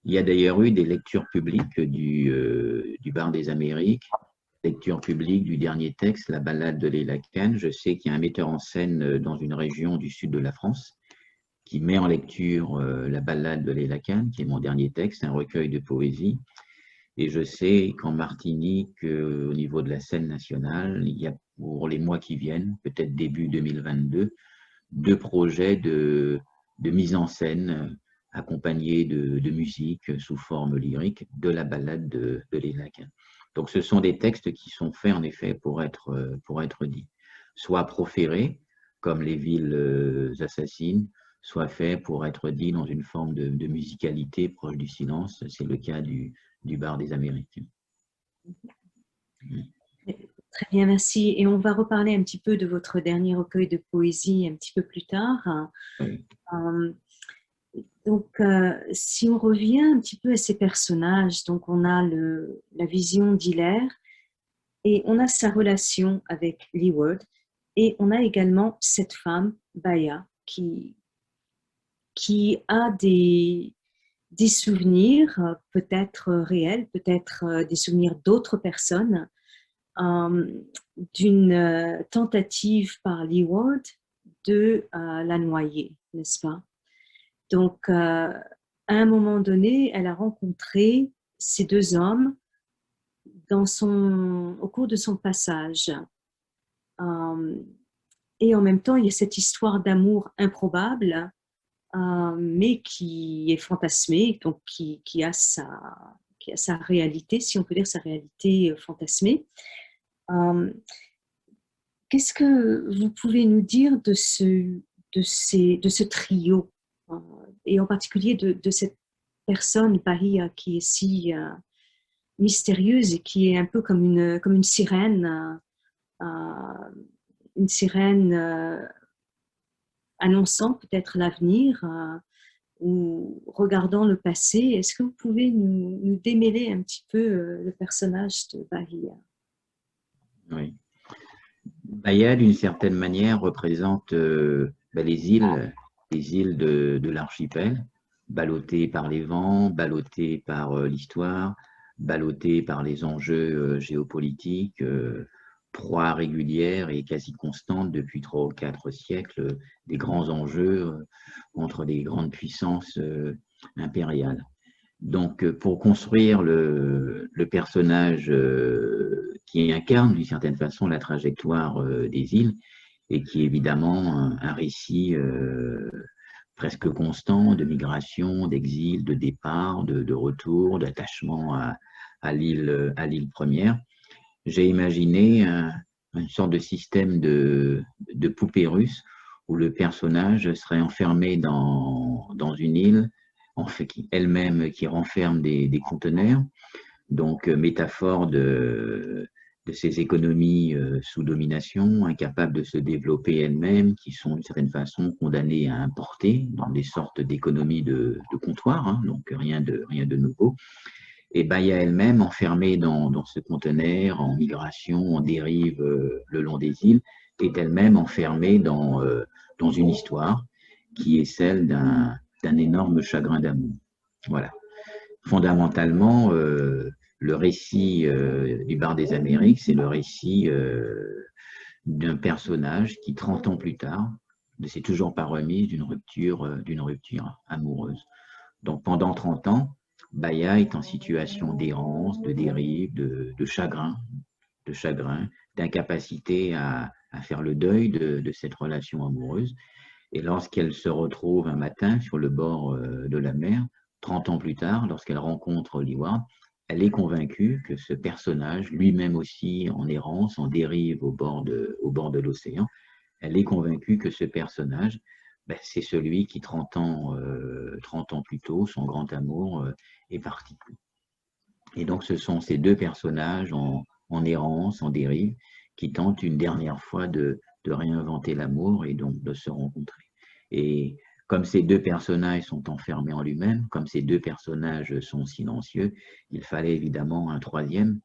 Il y a d'ailleurs eu des lectures publiques du Bar des Amériques, lecture publique du dernier texte, La Ballade de Leila Khan. Je sais qu'il y a un metteur en scène dans une région du sud de la France qui met en lecture La Ballade de Leila Khan, qui est mon dernier texte, un recueil de poésie. Et je sais qu'en Martinique, au niveau de la scène nationale, il y a pour les mois qui viennent, peut-être début 2022, 2 projets de mise en scène accompagnés de musique sous forme lyrique de la ballade de Leila Khan. Donc ce sont des textes qui sont faits en effet pour être dits, soit proférés comme Les villes assassines, soit faits pour être dits dans une forme de musicalité proche du silence. C'est le cas du Bar des Amériques. Très bien, merci. Et on va reparler un petit peu de votre dernier recueil de poésie un petit peu plus tard. Oui. Donc, si on revient un petit peu à ces personnages, donc on a la vision d'Hilaire et on a sa relation avec Leeward et on a également cette femme, Baya, qui a des souvenirs peut-être réels, peut-être des souvenirs d'autres personnes, d'une tentative par Leeward de la noyer, n'est-ce pas? Donc, à un moment donné, elle a rencontré ces deux hommes au cours de son passage. Et en même temps, il y a cette histoire d'amour improbable, mais qui est fantasmée, donc qui a sa réalité, si on peut dire sa réalité fantasmée. Qu'est-ce que vous pouvez nous dire de ce trio, et en particulier de cette personne, Bahia, qui est si mystérieuse et qui est un peu comme une sirène, annonçant peut-être l'avenir ou regardant le passé. Est-ce que vous pouvez nous démêler un petit peu le personnage de Bahia? Oui. Bahia, d'une certaine manière, représente les îles de l'archipel, ballottées par les vents, ballottées par l'histoire, ballottées par les enjeux géopolitiques, proie régulière et quasi constante depuis 3 ou 4 siècles, des grands enjeux entre les grandes puissances impériales. Donc, pour construire le personnage qui incarne d'une certaine façon la trajectoire des îles et qui est évidemment un récit presque constant de migration, d'exil, de départ, de retour, d'attachement à l'île première, j'ai imaginé une sorte de système de poupée russe où le personnage serait enfermé dans une île en fait, elle-même qui renferme des conteneurs, donc métaphore de ces économies sous domination, incapables de se développer elles-mêmes, qui sont d'une certaine façon condamnées à importer dans des sortes d'économies de comptoir, hein, donc rien de nouveau. Et Bahia elle-même, enfermée dans ce conteneur, en migration, en dérive le long des îles, est elle-même enfermée dans une histoire qui est celle d'un énorme chagrin d'amour. Voilà. Fondamentalement, le récit du Bar des Amériques, c'est le récit d'un personnage qui, 30 ans plus tard, ne s'est toujours pas remis d'une rupture amoureuse. Donc pendant 30 ans, Bahia est en situation d'errance, de dérive, de chagrin, d'incapacité à faire le deuil de cette relation amoureuse. Et lorsqu'elle se retrouve un matin sur le bord de la mer, 30 ans plus tard, lorsqu'elle rencontre Leeward, elle est convaincue que ce personnage, lui-même aussi en errance, en dérive au bord de l'océan, elle est convaincue que ce personnage, c'est celui qui, 30 ans plus tôt, son grand amour, est parti. Et donc, ce sont ces deux personnages en errance, en dérive, qui tentent une dernière fois de réinventer l'amour et donc de se rencontrer. Et comme ces deux personnages sont enfermés en lui-même, comme ces deux personnages sont silencieux, il fallait évidemment un troisième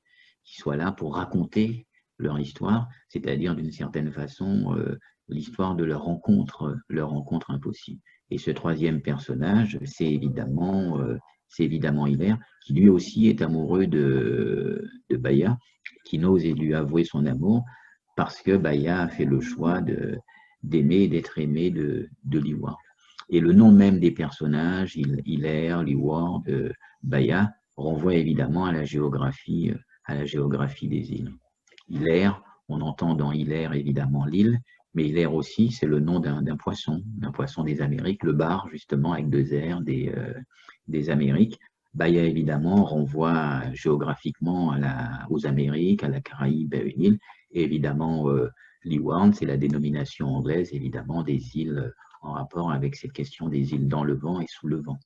qui soit là pour raconter leur histoire, c'est-à-dire d'une certaine façon l'histoire de leur rencontre impossible. Et ce troisième personnage, c'est évidemment Hilaire, qui lui aussi est amoureux de Bahia, qui n'ose lui avouer son amour parce que Bahia a fait le choix d'aimer et d'être aimé de Leeward. Et le nom même des personnages, Hilaire, Leeward, Bahia, renvoie évidemment à la géographie des îles. Hilaire, on entend dans Hilaire évidemment l'île, mais Hilaire aussi, c'est le nom d'un poisson des Amériques, le bar justement avec 2 R des Amériques. Bahia évidemment renvoie géographiquement aux Amériques, à la Caraïbe, à une île, et évidemment Leeward, c'est la dénomination anglaise évidemment des îles en rapport avec cette question des îles dans le vent et sous le vent.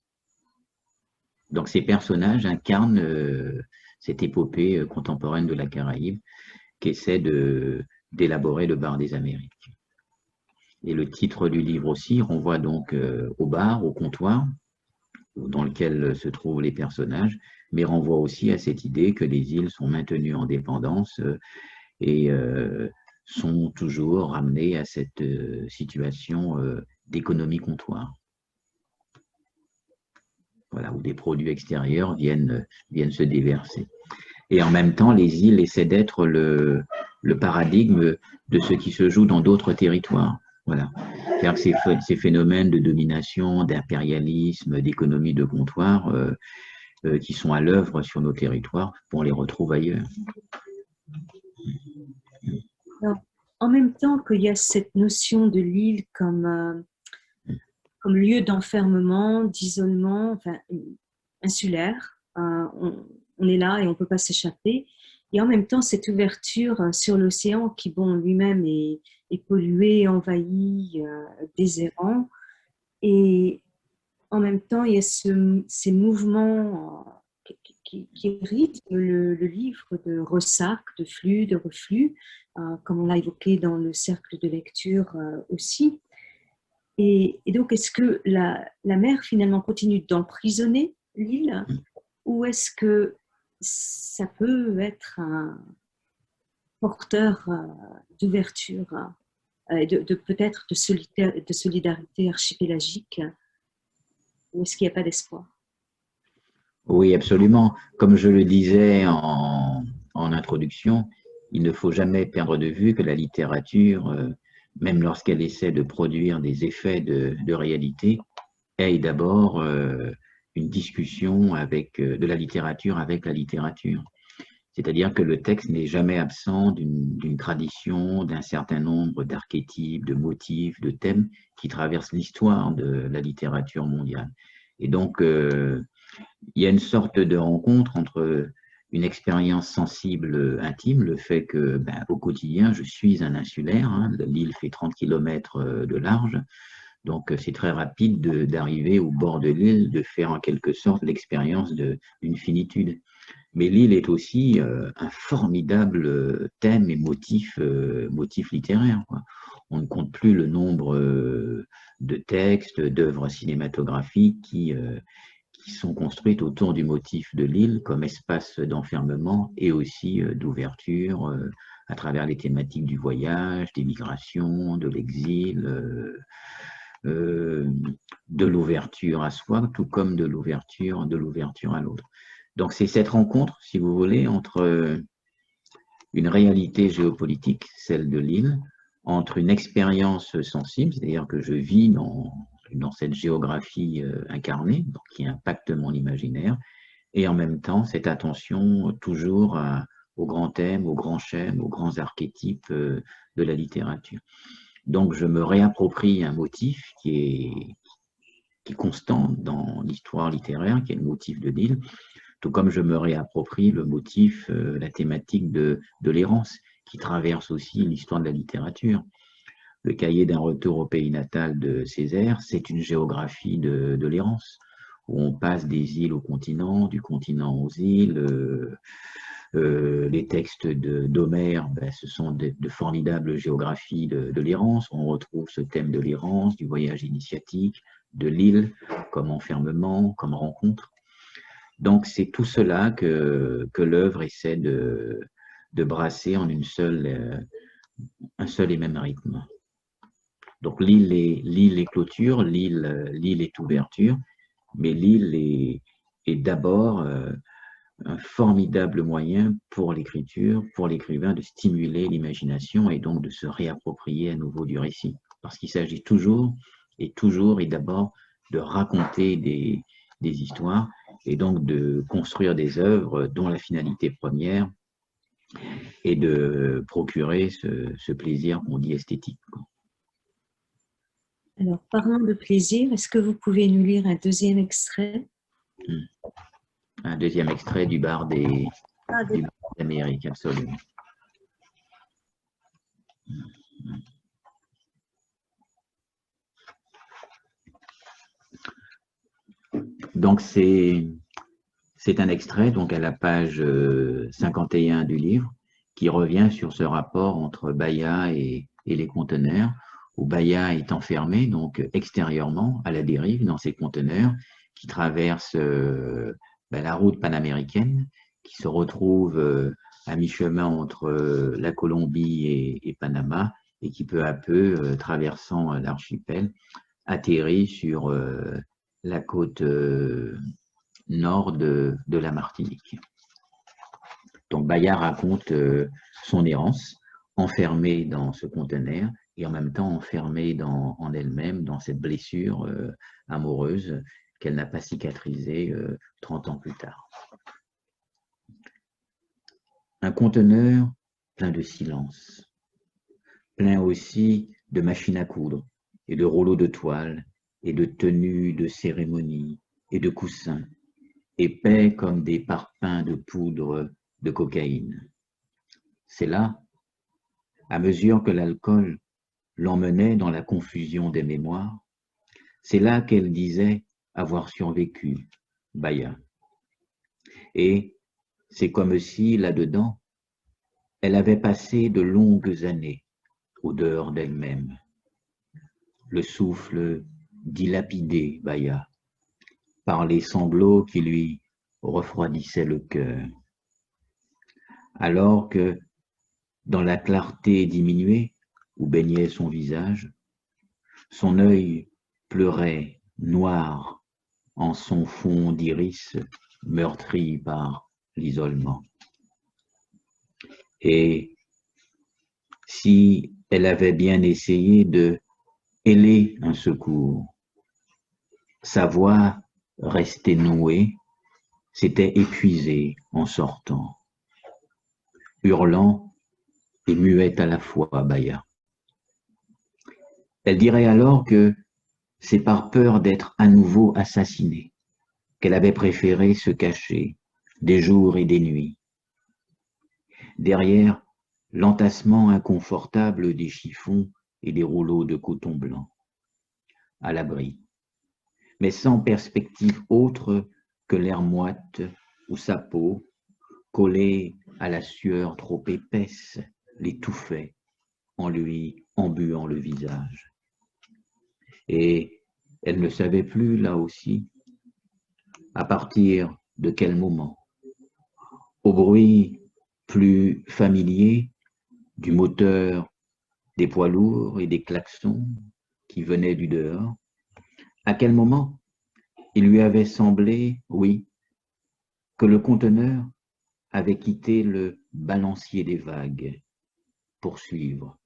Donc ces personnages incarnent cette épopée contemporaine de la Caraïbe qu'essaie d'élaborer le bar des Amériques. Et le titre du livre aussi renvoie donc au bar, au comptoir, dans lequel se trouvent les personnages, mais renvoie aussi à cette idée que les îles sont maintenues en dépendance et sont toujours ramenées à cette situation d'économie comptoir. Voilà, où des produits extérieurs viennent se déverser. Et en même temps, les îles essaient d'être le paradigme de ce qui se joue dans d'autres territoires. Voilà. C'est-à-dire que ces phénomènes de domination, d'impérialisme, d'économie de comptoir qui sont à l'œuvre sur nos territoires, on les retrouve ailleurs. Alors, en même temps qu'il y a cette notion de l'île comme lieu d'enfermement, d'isolement, enfin, insulaire, on est là et on ne peut pas s'échapper. Et en même temps, cette ouverture sur l'océan qui, bon, lui-même est pollué, envahi, déserrant. Et en même temps, il y a ces mouvements qui rythment le livre de ressac, de flux, de reflux, comme on l'a évoqué dans le cercle de lecture aussi. Et donc, est-ce que la mer, finalement, continue d'emprisonner l'île ou est-ce que ça peut être un porteur d'ouverture, peut-être de solidarité archipélagique, ou est-ce qu'il n'y a pas d'espoir? Oui, absolument. Comme je le disais en introduction, il ne faut jamais perdre de vue que la littérature, même lorsqu'elle essaie de produire des effets de réalité, est d'abord une discussion de la littérature avec la littérature. C'est-à-dire que le texte n'est jamais absent d'une tradition, d'un certain nombre d'archétypes, de motifs, de thèmes qui traversent l'histoire de la littérature mondiale. Et donc, il y a une sorte de rencontre entre une expérience sensible intime, le fait que au quotidien, je suis un insulaire, hein, l'île fait 30 km de large, donc c'est très rapide d'arriver au bord de l'île, de faire en quelque sorte l'expérience d'une finitude. Mais l'île est aussi un formidable thème et motif littéraire, quoi. On ne compte plus le nombre de textes, d'œuvres cinématographiques qui sont construites autour du motif de l'île comme espace d'enfermement et aussi d'ouverture à travers les thématiques du voyage, des migrations, de l'exil, de l'ouverture à soi, tout comme de l'ouverture à l'autre. Donc c'est cette rencontre, si vous voulez, entre une réalité géopolitique, celle de l'île, entre une expérience sensible, c'est-à-dire que je vis dans cette géographie incarnée, donc qui impacte mon imaginaire, et en même temps cette attention toujours aux grands thèmes, aux grands schèmes, aux grands archétypes de la littérature. Donc je me réapproprie un motif qui est constant dans l'histoire littéraire, qui est le motif de l'île, tout comme je me réapproprie le motif, la thématique de l'errance, qui traverse aussi l'histoire de la littérature. Le cahier d'un retour au pays natal de Césaire, c'est une géographie de l'errance, où on passe des îles au continent, du continent aux îles. Les textes d'Homère, ce sont de formidables géographies de l'errance. On retrouve ce thème de l'errance, du voyage initiatique, de l'île comme enfermement, comme rencontre. Donc c'est tout cela que l'œuvre essaie de brasser en un seul et même rythme. Donc l'île est clôture, l'île est ouverture, mais l'île est d'abord un formidable moyen pour l'écriture, pour l'écrivain de stimuler l'imagination et donc de se réapproprier à nouveau du récit. Parce qu'il s'agit toujours et d'abord de raconter des histoires et donc de construire des œuvres dont la finalité première est de procurer ce plaisir qu'on dit esthétique. Alors, parlant de plaisir, est-ce que vous pouvez nous lire un deuxième extrait? Un deuxième extrait du bar des Amériques, absolument. Donc c'est un extrait, donc à la page 51 du livre, qui revient sur ce rapport entre Bahia et les conteneurs, où Bahia est enfermé, donc extérieurement, à la dérive, dans ces conteneurs, qui traversent la route panaméricaine, qui se retrouve à mi-chemin entre la Colombie et Panama, et qui peu à peu, traversant l'archipel, atterrit sur la côte nord de la Martinique. Donc Bahia raconte son errance, enfermée dans ce conteneur, et en même temps enfermée en elle-même, dans cette blessure amoureuse qu'elle n'a pas cicatrisée 30 ans plus tard. Un conteneur plein de silence, plein aussi de machines à coudre, et de rouleaux de toile, et de tenues de cérémonie, et de coussins, épais comme des parpaings de poudre de cocaïne. C'est là, à mesure que l'alcool l'emmenait dans la confusion des mémoires, c'est là qu'elle disait avoir survécu, Bahia. Et c'est comme si, là-dedans, elle avait passé de longues années au dehors d'elle-même. Le souffle dilapidé, Bahia, par les sanglots qui lui refroidissaient le cœur. Alors que, dans la clarté diminuée où baignait son visage, son œil pleurait noir en son fond d'iris meurtri par l'isolement. Et si elle avait bien essayé de héler un secours, sa voix restée nouée s'était épuisée en sortant, hurlant et muette à la fois, Bahia. Elle dirait alors que c'est par peur d'être à nouveau assassinée qu'elle avait préféré se cacher des jours et des nuits, derrière l'entassement inconfortable des chiffons et des rouleaux de coton blanc, à l'abri, mais sans perspective autre que l'air moite où sa peau, collée à la sueur trop épaisse, l'étouffait en lui embuant le visage. Et elle ne savait plus, là aussi, à partir de quel moment, au bruit plus familier du moteur des poids lourds et des klaxons qui venaient du dehors, à quel moment il lui avait semblé, oui, que le conteneur avait quitté le balancier des vagues pour suivre.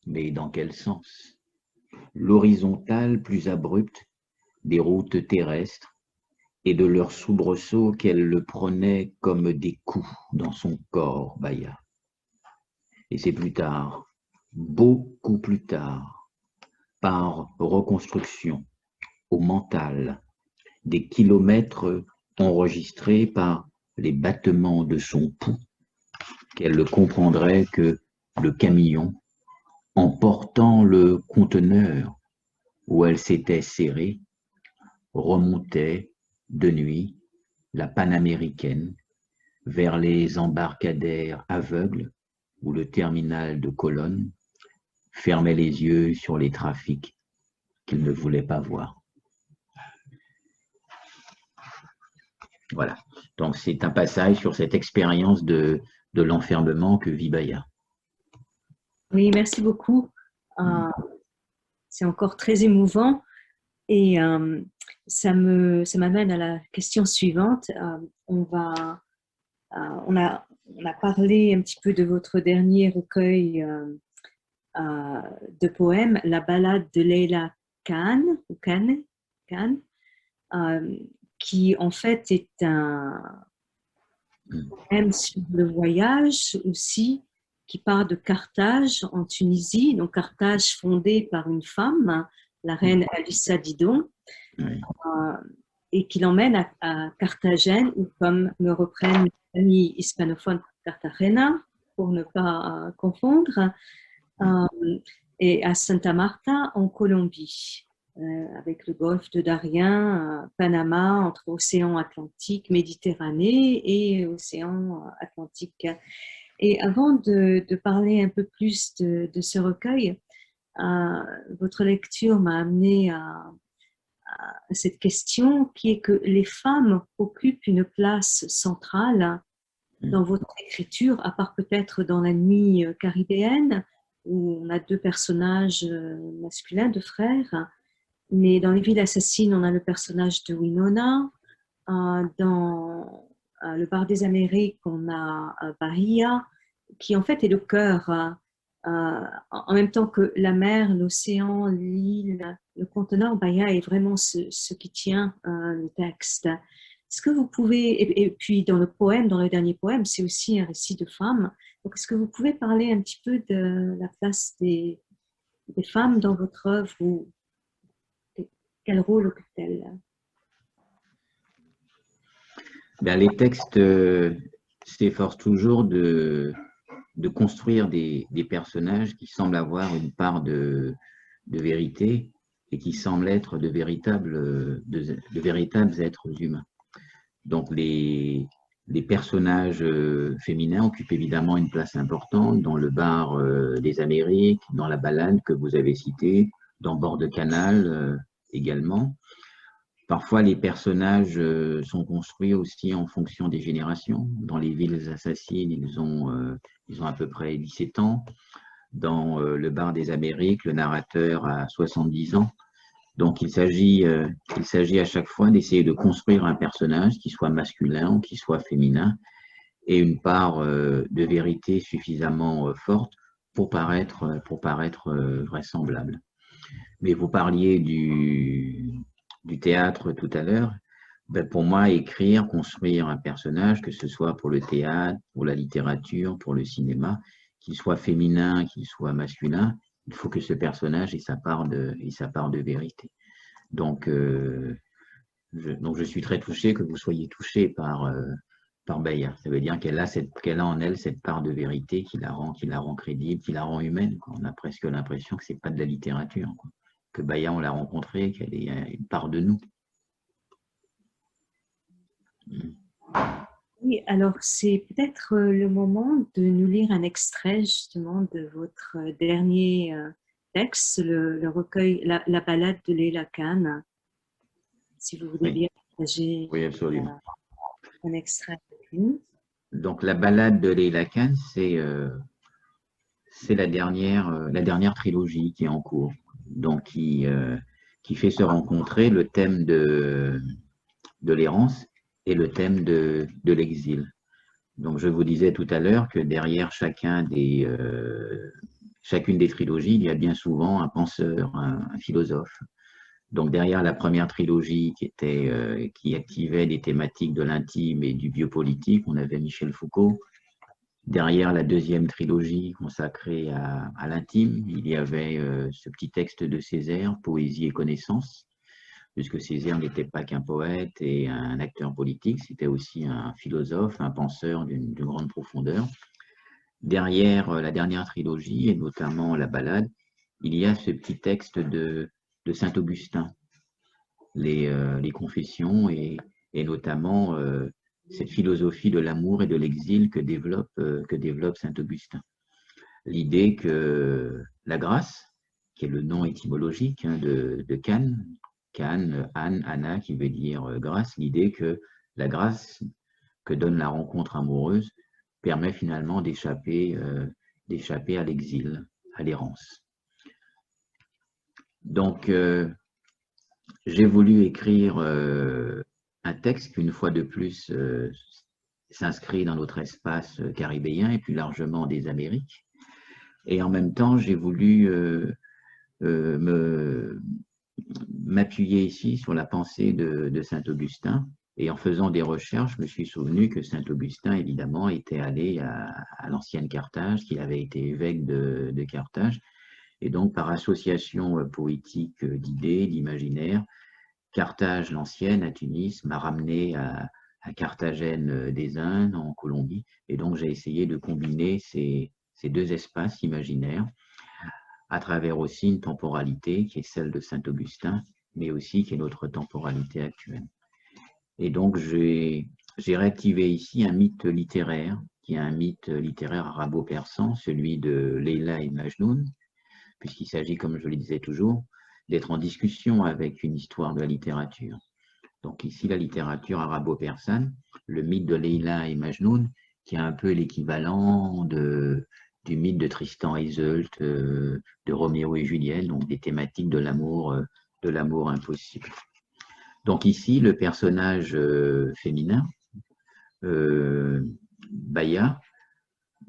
Mais dans quel sens? L'horizontale plus abrupte des routes terrestres et de leurs soubresauts qu'elle le prenait comme des coups dans son corps, Bahia. Et c'est plus tard, beaucoup plus tard, par reconstruction au mental, des kilomètres enregistrés par les battements de son pouls, qu'elle le comprendrait que le camion, en portant le conteneur où elle s'était serrée, remontait de nuit la panaméricaine vers les embarcadères aveugles où le terminal de Colonne fermait les yeux sur les trafics qu'il ne voulait pas voir. Voilà, donc c'est un passage sur cette expérience de l'enfermement que vit Bahia. Oui, merci beaucoup. C'est encore très émouvant et ça m'amène à la question suivante. On a parlé un petit peu de votre dernier recueil de poèmes, La Ballade de Leila Khan, qui en fait est un poème sur le voyage aussi, qui part de Carthage en Tunisie, donc Carthage fondée par une femme, la reine Alissa Didon, et qui l'emmène à Carthagène, ou comme me reprennent les amis hispanophones, Cartagena, pour ne pas confondre, et à Santa Marta en Colombie, avec le golfe de Darien, Panama, entre océan Atlantique, Méditerranée et océan Atlantique. Et avant de parler un peu plus de ce recueil, votre lecture m'a amené à cette question qui est que les femmes occupent une place centrale dans votre écriture, à part peut-être dans La Nuit caribéenne, où on a deux personnages masculins, deux frères. Mais dans Les Villes assassines, on a le personnage de Winona. Dans Le Bar des Amériques, on a Bahia, qui en fait est le cœur, en même temps que la mer, l'océan, l'île, le conteneur. Bahia est vraiment ce qui tient le texte. Est-ce que vous pouvez, et puis dans le poème, dans le dernier poème, c'est aussi un récit de femmes. Donc, est-ce que vous pouvez parler un petit peu de la place des femmes dans votre œuvre, ou quel rôle occupent-elles? Ben, les textes s'efforcent toujours de construire des personnages qui semblent avoir une part de vérité et qui semblent être de véritables êtres humains. Donc les personnages féminins occupent évidemment une place importante dans Le Bar des Amériques, dans La Balade que vous avez citée, dans Bord de Canal également. Parfois, les personnages sont construits aussi en fonction des générations. Dans Les Villes assassines, ils ont à peu près 17 ans. Dans Le Bar des Amériques, le narrateur a 70 ans. Donc, il s'agit à chaque fois d'essayer de construire un personnage qui soit masculin ou qui soit féminin et une part de vérité suffisamment forte pour paraître vraisemblable. Mais vous parliez du théâtre tout à l'heure. Ben, pour moi, écrire, construire un personnage, que ce soit pour le théâtre, pour la littérature, pour le cinéma, qu'il soit féminin, qu'il soit masculin, il faut que ce personnage ait sa part de vérité. Donc, je suis très touché que vous soyez touché par Bahia. Ça veut dire qu'elle a en elle cette part de vérité qui la rend crédible, qui la rend humaine. On a presque l'impression que c'est pas de la littérature, quoi. Que Bahia, on l'a rencontrée, qu'elle est une part de nous. Oui, alors c'est peut-être le moment de nous lire un extrait justement de votre dernier texte, le recueil La Balade de Leila Khan. Si vous voulez bien partager absolument. un extrait avec nous. Donc La Balade de Leila Khan, c'est la dernière trilogie qui est en cours, donc qui fait se rencontrer le thème de l'errance et le thème de l'exil. Donc, je vous disais tout à l'heure que derrière chacune des trilogies, il y a bien souvent un penseur, un philosophe. Donc, derrière la première trilogie qui activait des thématiques de l'intime et du biopolitique, on avait Michel Foucault. Derrière la deuxième trilogie consacrée à l'intime, il y avait ce petit texte de Césaire, Poésie et connaissance, puisque Césaire n'était pas qu'un poète et un acteur politique, c'était aussi un philosophe, un penseur d'une grande profondeur. Derrière la dernière trilogie, et notamment La Balade, il y a ce petit texte de Saint-Augustin, les Confessions, et notamment cette philosophie de l'amour et de l'exil que développe Saint-Augustin. L'idée que la grâce, qui est le nom étymologique de Cannes, Cannes, Anne, Anna, qui veut dire grâce, l'idée que la grâce que donne la rencontre amoureuse permet finalement d'échapper à l'exil, à l'errance. Donc, j'ai voulu écrire un texte qui, une fois de plus, s'inscrit dans notre espace caribéen et plus largement des Amériques. Et en même temps, j'ai voulu m'appuyer ici sur la pensée de Saint-Augustin. Et en faisant des recherches, je me suis souvenu que Saint-Augustin, évidemment, était allé à l'ancienne Carthage, qu'il avait été évêque de Carthage. Et donc, par association poétique d'idées, d'imaginaire, Carthage l'ancienne, à Tunis, m'a ramené à Carthagène des Indes, en Colombie. Et donc, j'ai essayé de combiner ces deux espaces imaginaires à travers aussi une temporalité qui est celle de Saint-Augustin, mais aussi qui est notre temporalité actuelle. Et donc, j'ai réactivé ici un mythe littéraire qui est un mythe littéraire arabo-persan, celui de Leïla et Majnoun, puisqu'il s'agit, comme je le disais toujours, d'être en discussion avec une histoire de la littérature. Donc ici, la littérature arabo-persane, le mythe de Leïla et Majnoun, qui est un peu l'équivalent du mythe de Tristan et Iseult, de Roméo et Juliette, donc des thématiques de l'amour impossible. Donc ici, le personnage féminin, Baya,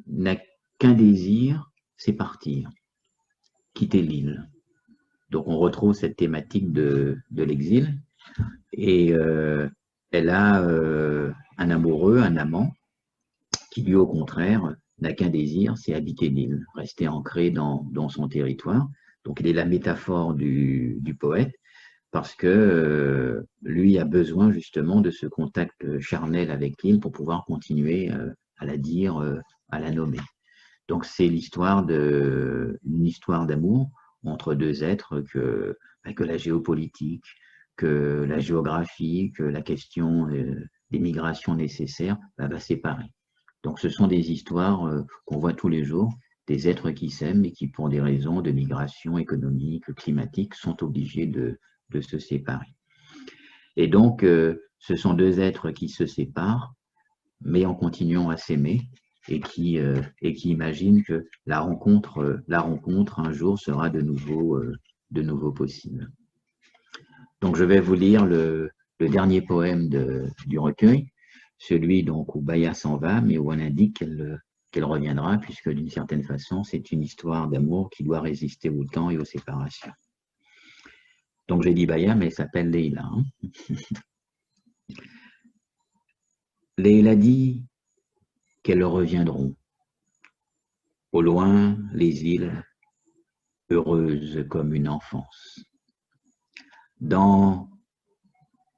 n'a qu'un désir, c'est partir, quitter l'île. Donc on retrouve cette thématique de l'exil, et elle a un amoureux, un amant, qui lui au contraire n'a qu'un désir, c'est habiter l'île, rester ancré dans son territoire. Donc il est la métaphore du poète, parce que lui a besoin justement de ce contact charnel avec l'île pour pouvoir continuer à la dire, à la nommer. Donc c'est une histoire d'amour entre deux êtres que la géopolitique, que la géographie, que la question des migrations nécessaires va séparer. Donc ce sont des histoires qu'on voit tous les jours, des êtres qui s'aiment et qui, pour des raisons de migration économique, climatique, sont obligés de se séparer. Et donc, ce sont deux êtres qui se séparent, mais en continuant à s'aimer, et qui imaginent que la rencontre un jour sera de nouveau possible. Donc, je vais vous lire le dernier poème du recueil, celui donc où Baya s'en va, mais où on indique qu'elle reviendra, puisque d'une certaine façon, c'est une histoire d'amour qui doit résister au temps et aux séparations. Donc j'ai dit Baya, mais elle s'appelle Leïla. Leïla dit qu'elles reviendront. Au loin, les îles, heureuses comme une enfance. Dans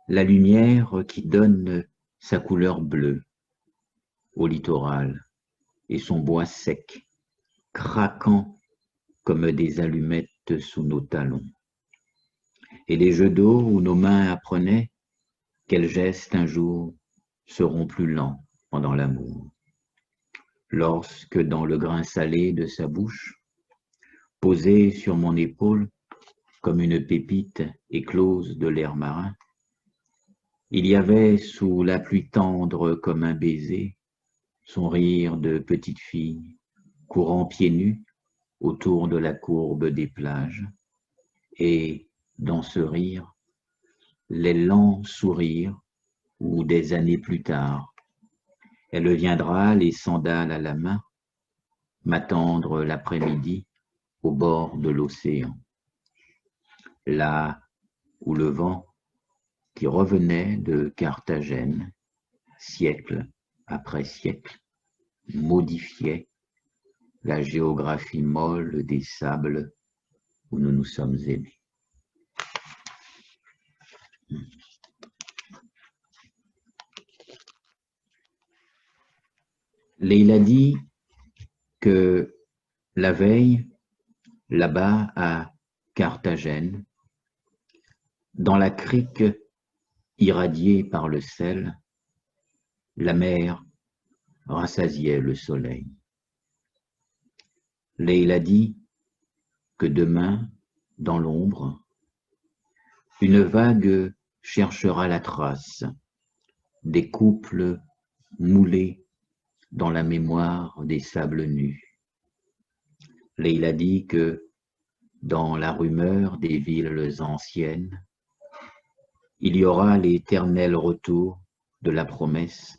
la lumière qui donne sa couleur bleue au littoral et son bois sec, craquant comme des allumettes sous nos talons. Et les jeux d'eau où nos mains apprenaient quels gestes un jour seront plus lents pendant l'amour. Lorsque dans le grain salé de sa bouche, posée sur mon épaule comme une pépite éclose de l'air marin, il y avait sous la pluie tendre comme un baiser, son rire de petite fille, courant pieds nus autour de la courbe des plages, et dans ce rire, les lents sourires où des années plus tard, elle viendra les sandales à la main, m'attendre l'après-midi au bord de l'océan. Là où le vent qui revenait de Carthagène, siècle après siècle, modifiait la géographie molle des sables où nous nous sommes aimés. Leïla dit que la veille, là-bas à Carthagène, dans la crique irradiée par le sel, la mer rassasiait le soleil. Leïla dit que demain, dans l'ombre, une vague cherchera la trace des couples moulés dans la mémoire des sables nus. Leïla dit que dans la rumeur des villes anciennes, il y aura l'éternel retour de la promesse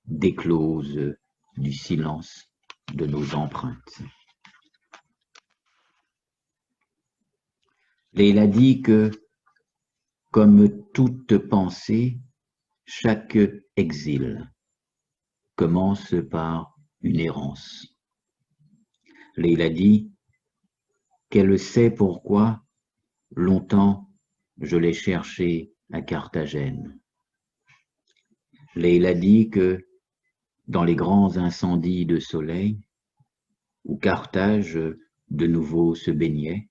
d'éclose du silence de nos empreintes. Leïla dit que, comme toute pensée, chaque exil commence par une errance. Leïla dit qu'elle sait pourquoi longtemps je l'ai cherché à Carthagène. Leïla dit que dans les grands incendies de soleil, où Carthage de nouveau se baignait,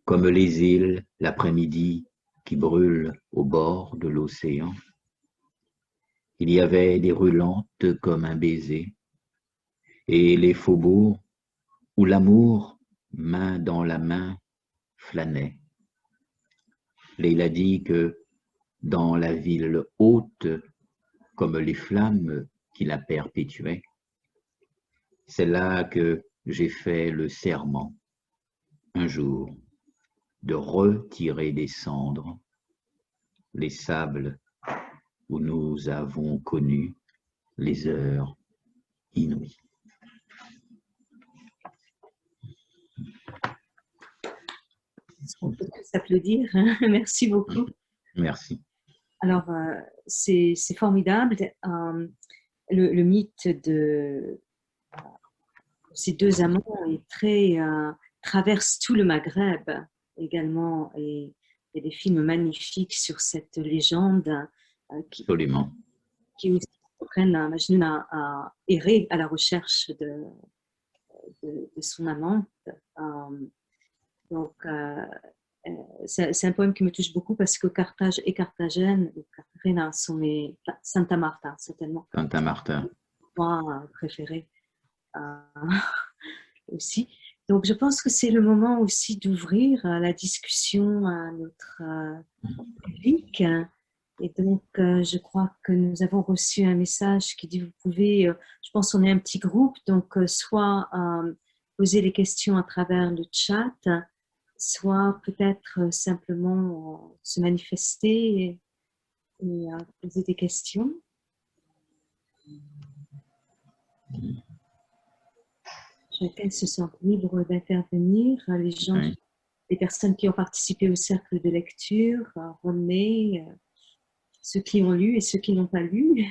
comme les îles l'après-midi qui brûlent au bord de l'océan, Il y avait des rues lentes comme un baiser, et les faubourgs où l'amour, main dans la main, flânait. Leila dit que dans la ville haute, comme les flammes qui la perpétuaient, c'est là que j'ai fait le serment, un jour, de retirer des cendres les sables où nous avons connu les heures inouïes. On peut tous s'applaudir. Merci beaucoup. Merci. Alors, c'est formidable. Le mythe de ces deux amants est traverse tout le Maghreb également. Et il y a des films magnifiques sur cette légende Absolument. qui aussi prennent Majnun à errer à la recherche de son amante. Donc, c'est un poème qui me touche beaucoup parce que Carthage et Carthagène, Cartagena sont Santa Marta, certainement. Santa Marta. Moi préféré aussi. Donc, je pense que c'est le moment aussi d'ouvrir la discussion à notre public. Et donc, je crois que nous avons reçu un message qui dit, vous pouvez, je pense qu'on est un petit groupe, donc soit poser les questions à travers le chat, soit peut-être simplement se manifester et poser des questions. Chacun se sent libre d'intervenir. Les gens, Oui. les personnes qui ont participé au cercle de lecture, René, ceux qui ont lu et ceux qui n'ont pas lu.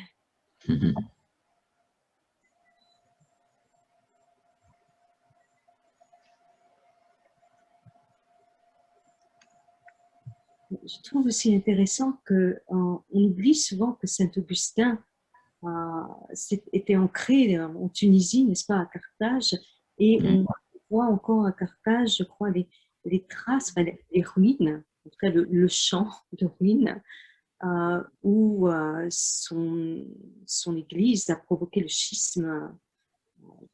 Je trouve aussi intéressant qu'on oublie souvent que Saint-Augustin était ancré en Tunisie, n'est-ce pas, à Carthage, et on voit encore à Carthage, je crois, les traces, enfin, les ruines, en tout cas le champ de ruines, où son église a provoqué le schisme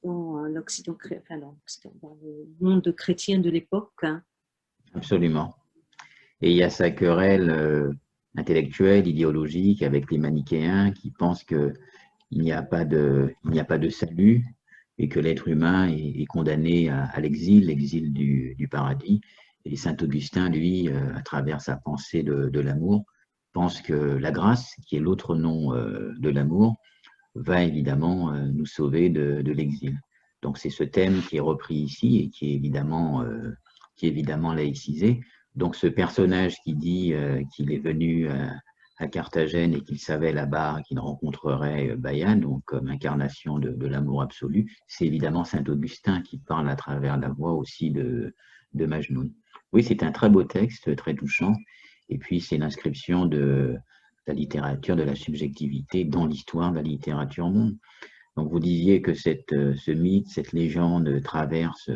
dans l'Occident, enfin, dans le monde chrétien de l'époque. Absolument. Et il y a sa querelle intellectuelle, idéologique avec les manichéens qui pensent qu'il n'y a pas de salut et que l'être humain est condamné à l'exil du paradis. Et Saint-Augustin, lui, à travers sa pensée de l'amour, pense que la grâce, qui est l'autre nom de l'amour, va évidemment nous sauver de l'exil. Donc c'est ce thème qui est repris ici et qui est évidemment laïcisé. Donc ce personnage qui dit qu'il est venu à Carthagène et qu'il savait là-bas qu'il rencontrerait Bayan, donc comme incarnation de l'amour absolu, c'est évidemment Saint-Augustin qui parle à travers la voix aussi de Majnun. Oui, c'est un très beau texte, très touchant, et puis c'est l'inscription de la littérature, de la subjectivité dans l'histoire de la littérature monde. Donc vous disiez que ce mythe, cette légende traverse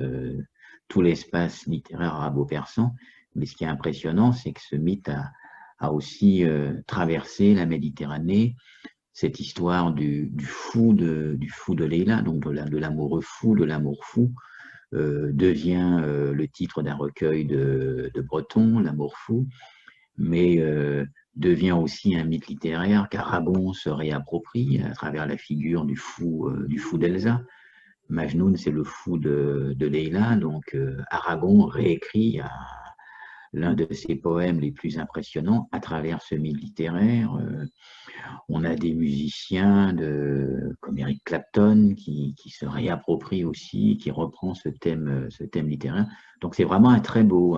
tout l'espace littéraire arabo-persan. Mais ce qui est impressionnant, c'est que ce mythe a aussi traversé la Méditerranée. Cette histoire du fou de Leila, donc de l'amoureux fou, de l'amour fou, devient le titre d'un recueil de Breton, L'amour fou, mais devient aussi un mythe littéraire qu'Aragon se réapproprie à travers la figure du fou d'Elsa. Majnun, c'est le fou de Leila, donc Aragon réécrit l'un de ses poèmes les plus impressionnants à travers ce mythe littéraire. On a des musiciens comme Eric Clapton qui se réapproprie aussi, qui reprend ce thème littéraire. Donc c'est vraiment un très beau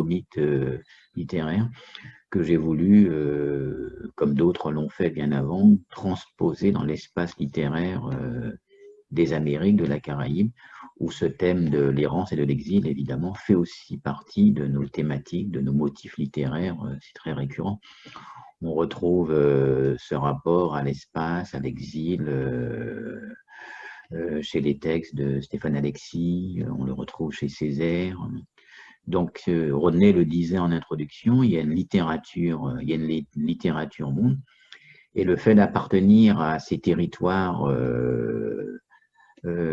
mythe littéraire que j'ai voulu, comme d'autres l'ont fait bien avant, transposer dans l'espace littéraire des Amériques, de la Caraïbe, où ce thème de l'errance et de l'exil, évidemment, fait aussi partie de nos thématiques, de nos motifs littéraires. C'est très récurrent. On retrouve ce rapport à l'espace, à l'exil, chez les textes de Stéphane Alexis, on le retrouve chez Césaire. Donc, Rodney le disait en introduction, il y a une littérature monde. Et le fait d'appartenir à ces territoires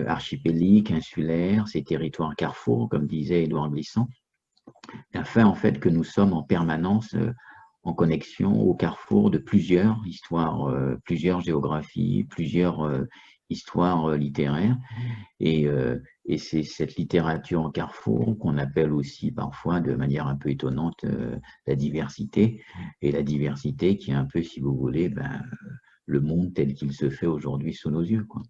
archipéliques, insulaires, ces territoires carrefour, comme disait Édouard Glissant, a fait en fait que nous sommes en permanence en connexion au carrefour de plusieurs histoires, plusieurs géographies, plusieurs histoires littéraires. Et c'est cette littérature en carrefour qu'on appelle aussi parfois de manière un peu étonnante la diversité. Et la diversité qui est un peu, si vous voulez, le monde tel qu'il se fait aujourd'hui sous nos yeux, quoi.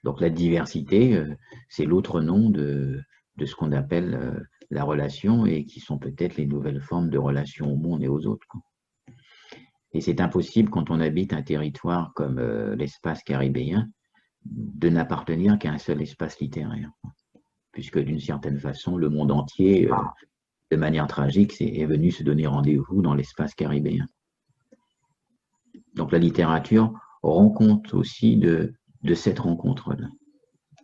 Donc la diversité, c'est l'autre nom de ce qu'on appelle la relation et qui sont peut-être les nouvelles formes de relations au monde et aux autres, quoi. Et c'est impossible quand on habite un territoire comme l'espace caribéen de n'appartenir qu'à un seul espace littéraire, puisque d'une certaine façon, le monde entier, de manière tragique, est venu se donner rendez-vous dans l'espace caribéen. Donc la littérature rend compte aussi de cette rencontre-là,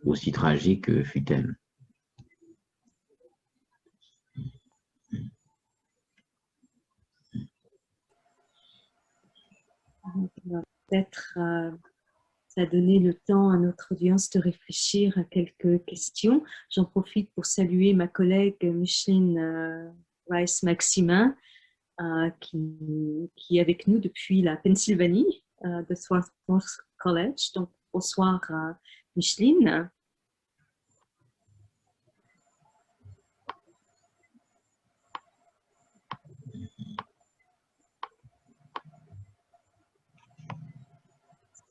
aussi tragique fut-elle. Peut-être ça a donné le temps à notre audience de réfléchir à quelques questions. J'en profite pour saluer ma collègue Micheline Rice-Maximin, qui est avec nous depuis la Pennsylvanie, de Swarthmore College. Donc, bonsoir Micheline.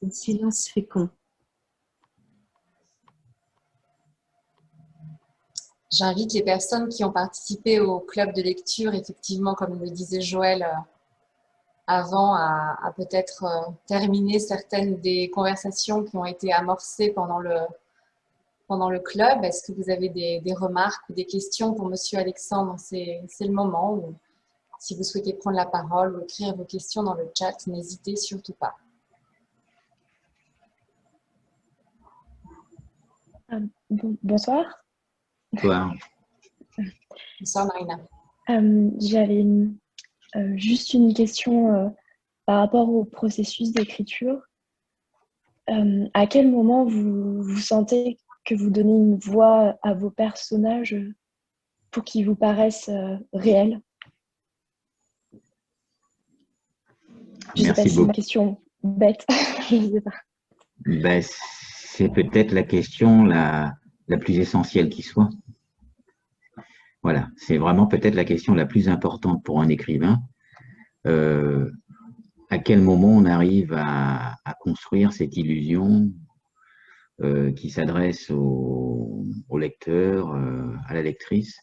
Un silence fécond. J'invite les personnes qui ont participé au club de lecture, effectivement, comme le disait Joël avant, à peut-être terminer certaines des conversations qui ont été amorcées pendant le club. Est-ce que vous avez des remarques ou des questions pour Monsieur Alexandre? C'est le moment où, si vous souhaitez prendre la parole ou écrire vos questions dans le chat, n'hésitez surtout pas. Bonsoir. Bonsoir. Bonsoir Marina. J'avais juste une question par rapport au processus d'écriture. À quel moment vous sentez que vous donnez une voix à vos personnages pour qu'ils vous paraissent réels? Je ne sais pas si c'est une question bête. Je ne sais pas. C'est peut-être la question la plus essentielle qui soit. Voilà, c'est vraiment peut-être la question la plus importante pour un écrivain. À quel moment on arrive à construire cette illusion qui s'adresse au lecteur, à la lectrice,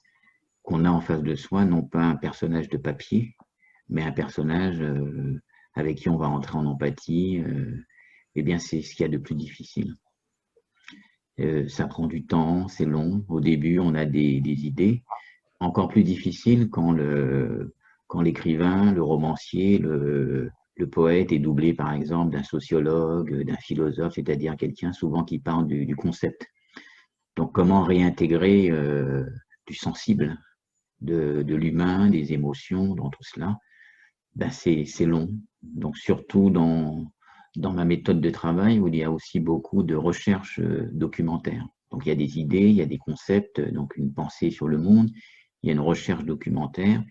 qu'on a en face de soi, non pas un personnage de papier, mais un personnage avec qui on va entrer en empathie. Eh bien, c'est ce qu'il y a de plus difficile. Ça prend du temps, c'est long. Au début, on a des idées. Encore plus difficile quand l'écrivain, le romancier, le poète est doublé, par exemple, d'un sociologue, d'un philosophe, c'est-à-dire quelqu'un souvent qui parle du concept. Donc, comment réintégrer du sensible, de l'humain, des émotions, dans tout cela? C'est long. Donc, surtout dans ma méthode de travail, où il y a aussi beaucoup de recherche documentaire. Donc, il y a des idées, il y a des concepts, donc une pensée sur le monde, il y a une recherche documentaire,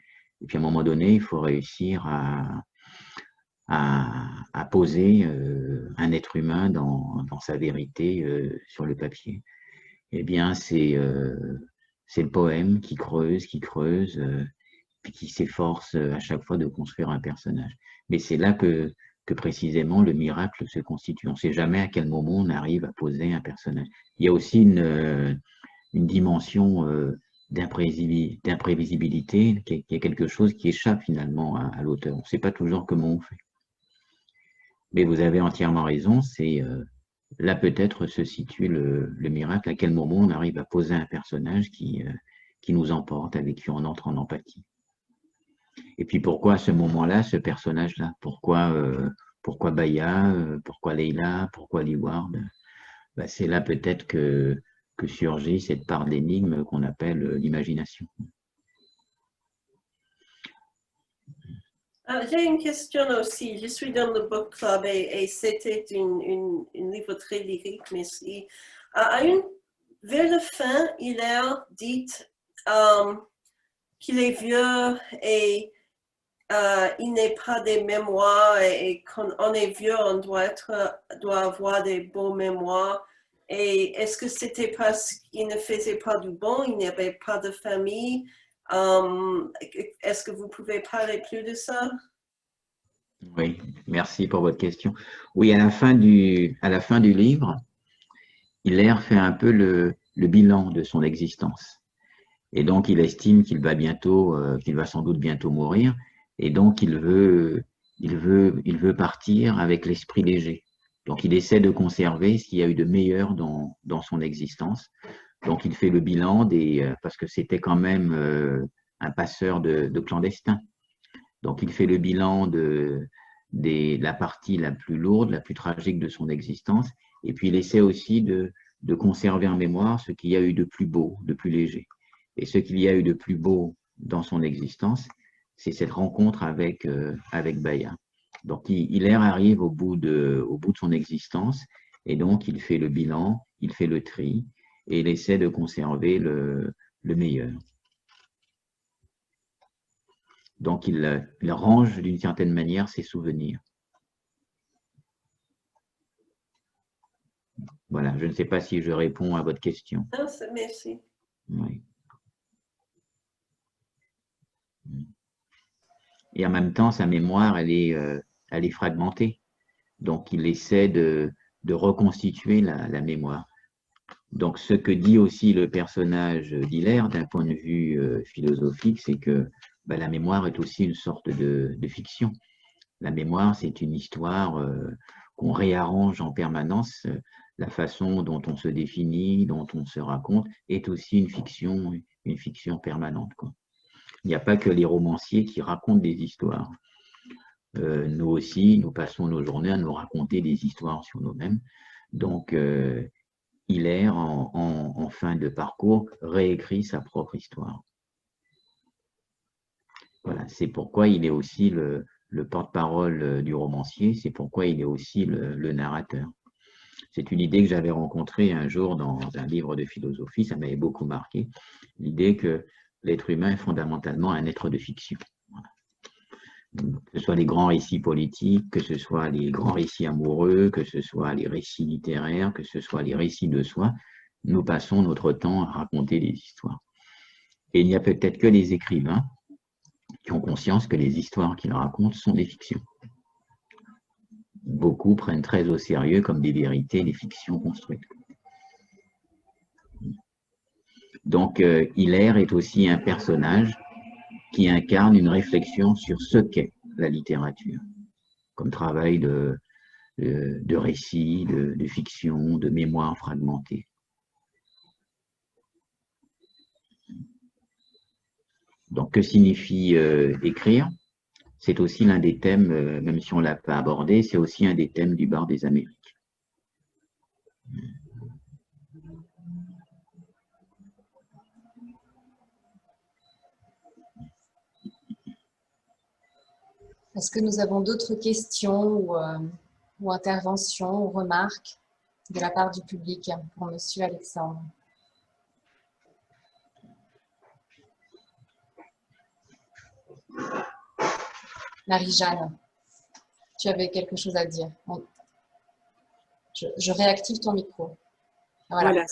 et puis à un moment donné, il faut réussir à poser un être humain dans sa vérité sur le papier. Eh bien, c'est le poème qui creuse, puis qui s'efforce à chaque fois de construire un personnage. Mais c'est là que précisément le miracle se constitue. On ne sait jamais à quel moment on arrive à poser un personnage. Il y a aussi une dimension d'imprévisibilité, qui est quelque chose qui échappe finalement à l'auteur. On ne sait pas toujours comment on fait. Mais vous avez entièrement raison, c'est là peut-être se situe le miracle, à quel moment on arrive à poser un personnage qui nous emporte, avec qui on entre en empathie. Et puis pourquoi à ce moment-là, ce personnage-là? Pourquoi Baya? Pourquoi Leila? Pourquoi Leeward? C'est là peut-être que surgit cette part d'énigme qu'on appelle l'imagination. J'ai une question aussi. Je suis dans le book club et c'était un livre très lyrique, merci. Vers la fin, il a dit qu'il est vieux et il n'est pas des mémoires et quand on est vieux, on doit avoir des beaux mémoires. Et est-ce que c'était parce qu'il ne faisait pas du bon, il n'y avait pas de famille? Est-ce que vous pouvez parler plus de ça? Oui, merci pour votre question. Oui, à la fin du livre, Hilaire fait un peu le bilan de son existence. Et donc, il estime qu'il va sans doute bientôt mourir. Et donc, il veut partir avec l'esprit léger. Donc, il essaie de conserver ce qu'il y a eu de meilleur dans son existence. Donc, il fait le bilan parce que c'était quand même un passeur de clandestins. Donc, il fait le bilan de la partie la plus lourde, la plus tragique de son existence. Et puis, il essaie aussi de conserver en mémoire ce qu'il y a eu de plus beau, de plus léger. Et ce qu'il y a eu de plus beau dans son existence, c'est cette rencontre avec Baya. Donc, Hilaire arrive au bout de son existence, et donc il fait le bilan, il fait le tri, et il essaie de conserver le meilleur. Donc, il range d'une certaine manière ses souvenirs. Voilà, je ne sais pas si je réponds à votre question. Non, merci. Oui. Et en même temps, sa mémoire, elle est fragmentée. Donc, il essaie de reconstituer la mémoire. Donc, ce que dit aussi le personnage d'Hilaire, d'un point de vue philosophique, c'est que la mémoire est aussi une sorte de fiction. La mémoire, c'est une histoire qu'on réarrange en permanence. La façon dont on se définit, dont on se raconte, est aussi une fiction permanente, quoi. Il n'y a pas que les romanciers qui racontent des histoires. Nous aussi, nous passons nos journées à nous raconter des histoires sur nous-mêmes. Donc, Hilaire, en fin de parcours, réécrit sa propre histoire. Voilà, c'est pourquoi il est aussi le porte-parole du romancier, c'est pourquoi il est aussi le narrateur. C'est une idée que j'avais rencontrée un jour dans un livre de philosophie, ça m'avait beaucoup marqué, l'idée que l'être humain est fondamentalement un être de fiction. Voilà. Que ce soit les grands récits politiques, que ce soit les grands récits amoureux, que ce soit les récits littéraires, que ce soit les récits de soi, nous passons notre temps à raconter des histoires. Et il n'y a peut-être que les écrivains qui ont conscience que les histoires qu'ils racontent sont des fictions. Beaucoup prennent très au sérieux comme des vérités des fictions construites. Donc, Hilaire est aussi un personnage qui incarne une réflexion sur ce qu'est la littérature, comme travail de récit, de fiction, de mémoire fragmentée. Donc, que signifie écrire? C'est aussi l'un des thèmes, même si on ne l'a pas abordé, c'est aussi un des thèmes du Bar des Amériques. Est-ce que nous avons d'autres questions ou interventions ou remarques de la part du public pour Monsieur Alexandre? Marie-Jeanne, tu avais quelque chose à dire. Je réactive ton micro. Voilà.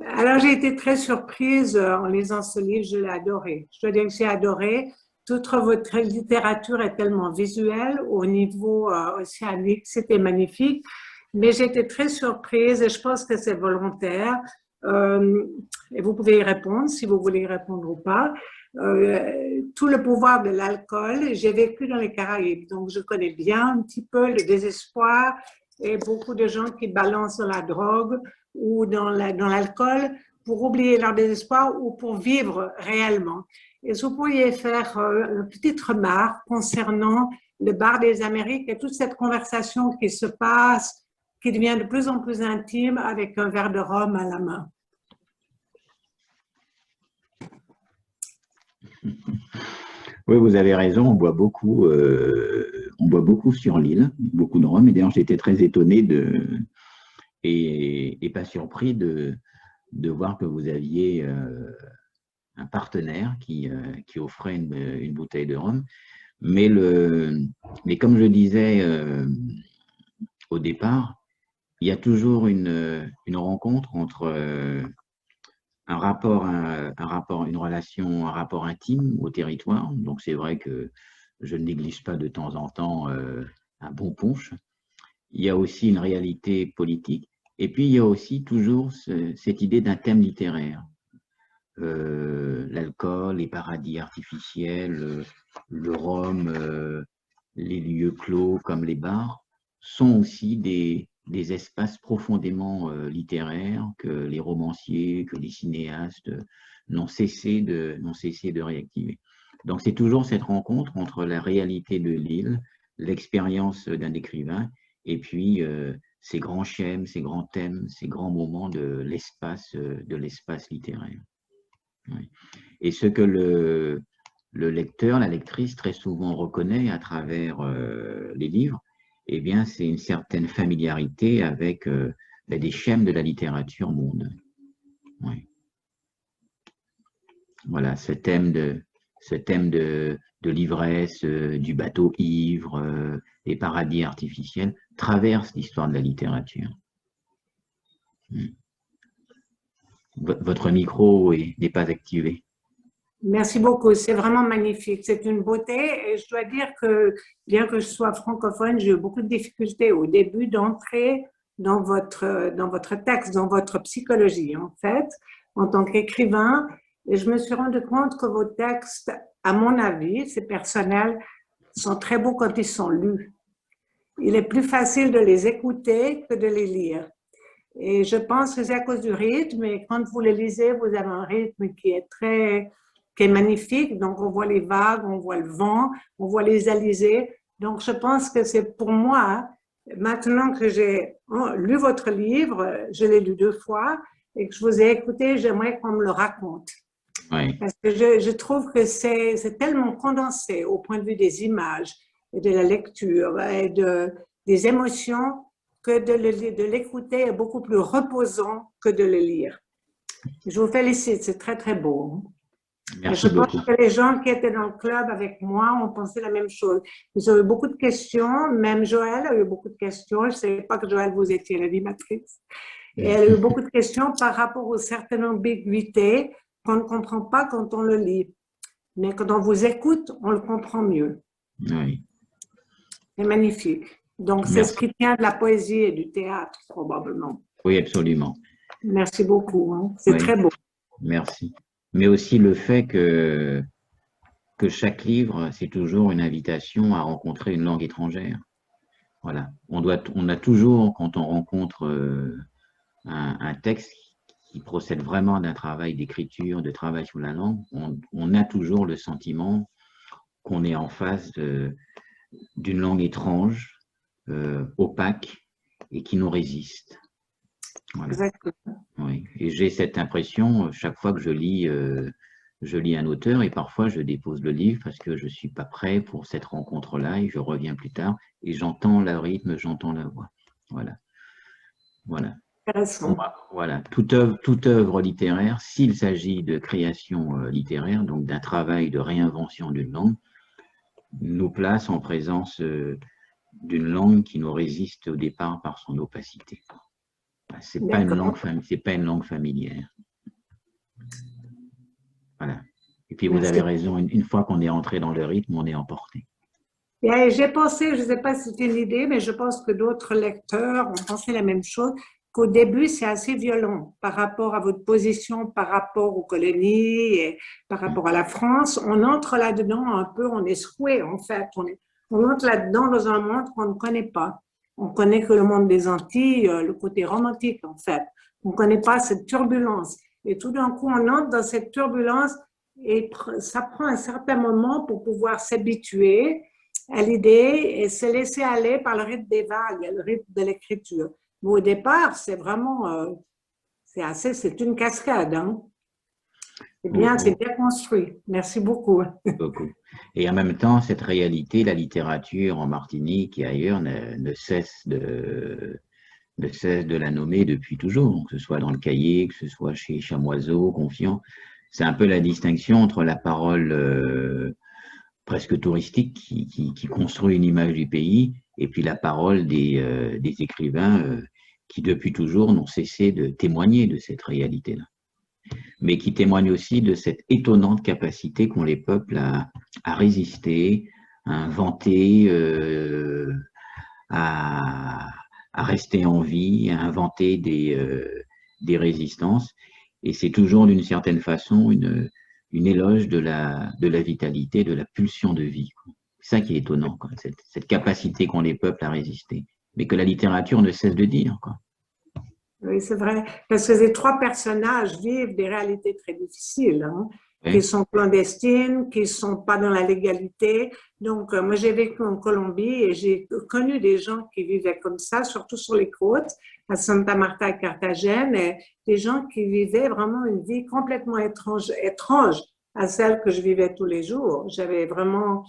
Alors, j'ai été très surprise en lisant ce livre, je l'ai adoré. Je dois dire que j'ai adoré. Toute votre littérature est tellement visuelle, au niveau océanique, c'était magnifique. Mais j'ai été très surprise et je pense que c'est volontaire. Et vous pouvez y répondre si vous voulez y répondre ou pas. Tout le pouvoir de l'alcool, j'ai vécu dans les Caraïbes, donc je connais bien un petit peu le désespoir et beaucoup de gens qui balancent dans la drogue ou dans l'alcool pour oublier leur désespoir ou pour vivre réellement. Et si vous pourriez faire une petite remarque concernant le Bar des Amériques et toute cette conversation qui se passe, qui devient de plus en plus intime avec un verre de rhum à la main. Oui, vous avez raison, on boit beaucoup sur l'île, beaucoup de rhum. Et d'ailleurs, j'étais très étonné et pas surpris de voir que vous aviez un partenaire qui offrait une bouteille de rhum. Mais comme je disais au départ, il y a toujours une rencontre entre un rapport, une relation, un rapport intime au territoire. Donc c'est vrai que je ne néglige pas de temps en temps un bon punch. Il y a aussi une réalité politique. Et puis il y a aussi toujours cette idée d'un thème littéraire. L'alcool, les paradis artificiels, le rhum, les lieux clos comme les bars sont aussi des espaces profondément littéraires que les romanciers, que les cinéastes n'ont cessé de réactiver. Donc c'est toujours cette rencontre entre la réalité de l'île, l'expérience d'un écrivain, et puis ces grands schèmes, ces grands thèmes, ces grands moments de l'espace littéraire. Oui. Et ce que le lecteur, la lectrice, très souvent reconnaît à travers les livres, eh bien, c'est une certaine familiarité avec des schèmes de la littérature monde. Oui. Voilà, ce thème de l'ivresse, du bateau ivre, des paradis artificiels traverse l'histoire de la littérature. Votre micro n'est pas activé. Merci beaucoup, c'est vraiment magnifique, c'est une beauté et je dois dire que bien que je sois francophone, j'ai eu beaucoup de difficultés au début d'entrer dans votre texte, dans votre psychologie en fait, en tant qu'écrivain, et je me suis rendu compte que vos textes, à mon avis, c'est personnel, sont très beaux quand ils sont lus. Il est plus facile de les écouter que de les lire. Et je pense que c'est à cause du rythme, et quand vous les lisez, vous avez un rythme qui est magnifique. Donc, on voit les vagues, on voit le vent, on voit les alizés. Donc, je pense que c'est pour moi, maintenant que j'ai lu votre livre, je l'ai lu 2 fois, et que je vous ai écouté, j'aimerais qu'on me le raconte. Oui. Parce que je trouve que c'est tellement condensé au point de vue des images, et de la lecture, et des émotions, que de l'écouter est beaucoup plus reposant que de le lire. Je vous félicite, c'est très, très beau. Merci beaucoup. Je pense que les gens qui étaient dans le club avec moi ont pensé la même chose. Ils ont eu beaucoup de questions, même Joël a eu beaucoup de questions. Je ne savais pas que Joël, vous étiez l'animatrice. Et elle a eu beaucoup de questions par rapport aux certaines ambiguïtés qu'on ne comprend pas quand on le lit. Mais quand on vous écoute, on le comprend mieux. Oui. C'est magnifique. Donc, c'est ce qui tient de la poésie et du théâtre, probablement. Oui, absolument. Merci beaucoup. Hein. C'est très beau. Merci. Mais aussi le fait que chaque livre, c'est toujours une invitation à rencontrer une langue étrangère. Voilà. On a toujours, quand on rencontre un texte qui procède vraiment d'un travail d'écriture, de travail sur la langue, on a toujours le sentiment qu'on est en face d'une langue étrange, opaque et qui nous résiste. Voilà. Exactement. Oui. Et j'ai cette impression chaque fois que je lis un auteur, et parfois je dépose le livre parce que je ne suis pas prêt pour cette rencontre-là et je reviens plus tard et j'entends le rythme, j'entends la voix. Voilà. Voilà. Voilà. Toute œuvre littéraire, s'il s'agit de création littéraire, donc d'un travail de réinvention d'une langue, nous place en présence d'une langue qui nous résiste au départ par son opacité. Ce n'est pas une langue familière. Voilà. Et puis vous avez raison, une fois qu'on est entré dans le rythme, on est emporté. J'ai pensé, je ne sais pas si c'était une idée, mais je pense que d'autres lecteurs ont pensé la même chose, qu'au début, c'est assez violent par rapport à votre position, par rapport aux colonies et par rapport à la France. On entre là-dedans un peu, on est secoué en fait. On entre là-dedans dans un monde qu'on ne connaît pas. On ne connaît que le monde des Antilles, le côté romantique en fait. On ne connaît pas cette turbulence. Et tout d'un coup, on entre dans cette turbulence et ça prend un certain moment pour pouvoir s'habituer à l'idée et se laisser aller par le rythme des vagues, le rythme de l'écriture. Mais au départ, c'est vraiment, c'est une cascade. Hein? C'est bien, c'est bien construit. Merci beaucoup. Beaucoup. Et en même temps, cette réalité, la littérature en Martinique et ailleurs ne cesse de la nommer depuis toujours, que ce soit dans le Cahier, que ce soit chez Chamoiseau, Confiant. C'est un peu la distinction entre la parole presque touristique qui construit une image du pays et puis la parole des écrivains qui depuis toujours n'ont cessé de témoigner de cette réalité-là, mais qui témoignent aussi de cette étonnante capacité qu'ont les peuples à résister, à inventer, à rester en vie, à inventer des résistances. Et c'est toujours d'une certaine façon une éloge de la vitalité, de la pulsion de vie. C'est ça qui est étonnant, quoi. Cette capacité qu'ont les peuples à résister, mais que la littérature ne cesse de dire, quoi. Oui, c'est vrai, parce que ces trois personnages vivent des réalités très difficiles, hein, Oui. qui sont clandestines, qui ne sont pas dans la légalité. Donc, moi, j'ai vécu en Colombie et j'ai connu des gens qui vivaient comme ça, surtout sur les côtes, à Santa Marta et Carthagène, et des gens qui vivaient vraiment une vie complètement étrange à celle que je vivais tous les jours. J'avais vraiment...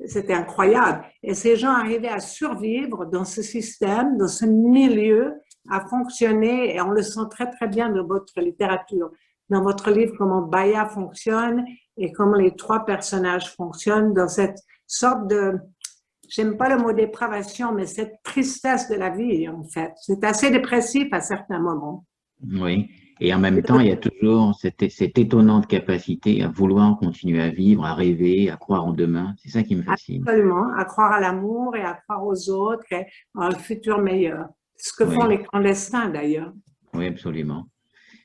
C'était incroyable. Et ces gens arrivaient à survivre dans ce système, dans ce milieu, à fonctionner, et on le sent très, très bien dans votre littérature. Dans votre livre, comment Bahia fonctionne et comment les trois personnages fonctionnent dans cette sorte de, j'aime pas le mot dépravation, mais cette tristesse de la vie, en fait. C'est assez dépressif à certains moments. Oui. Et en même temps, il y a toujours cette étonnante capacité à vouloir continuer à vivre, à rêver, à croire en demain. C'est ça qui me fascine. Absolument, à croire à l'amour et à croire aux autres et à un futur meilleur. Ce que font Oui. les clandestins, d'ailleurs. Oui, absolument.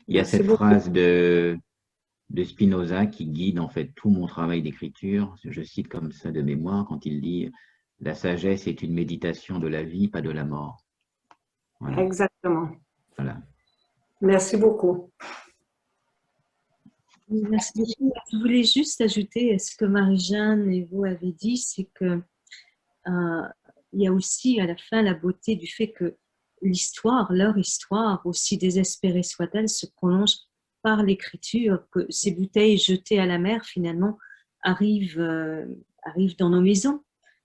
Il y a Merci cette beaucoup. phrase de Spinoza qui guide en fait tout mon travail d'écriture. Je cite comme ça de mémoire quand il dit « La sagesse est une méditation de la vie, pas de la mort ». Voilà. Exactement. Voilà. Merci beaucoup. Merci beaucoup. Je voulais juste ajouter à ce que Marie-Jeanne et vous avez dit, c'est que il y a aussi à la fin la beauté du fait que l'histoire, leur histoire, aussi désespérée soit-elle, se prolonge par l'écriture, que ces bouteilles jetées à la mer finalement arrivent dans nos maisons.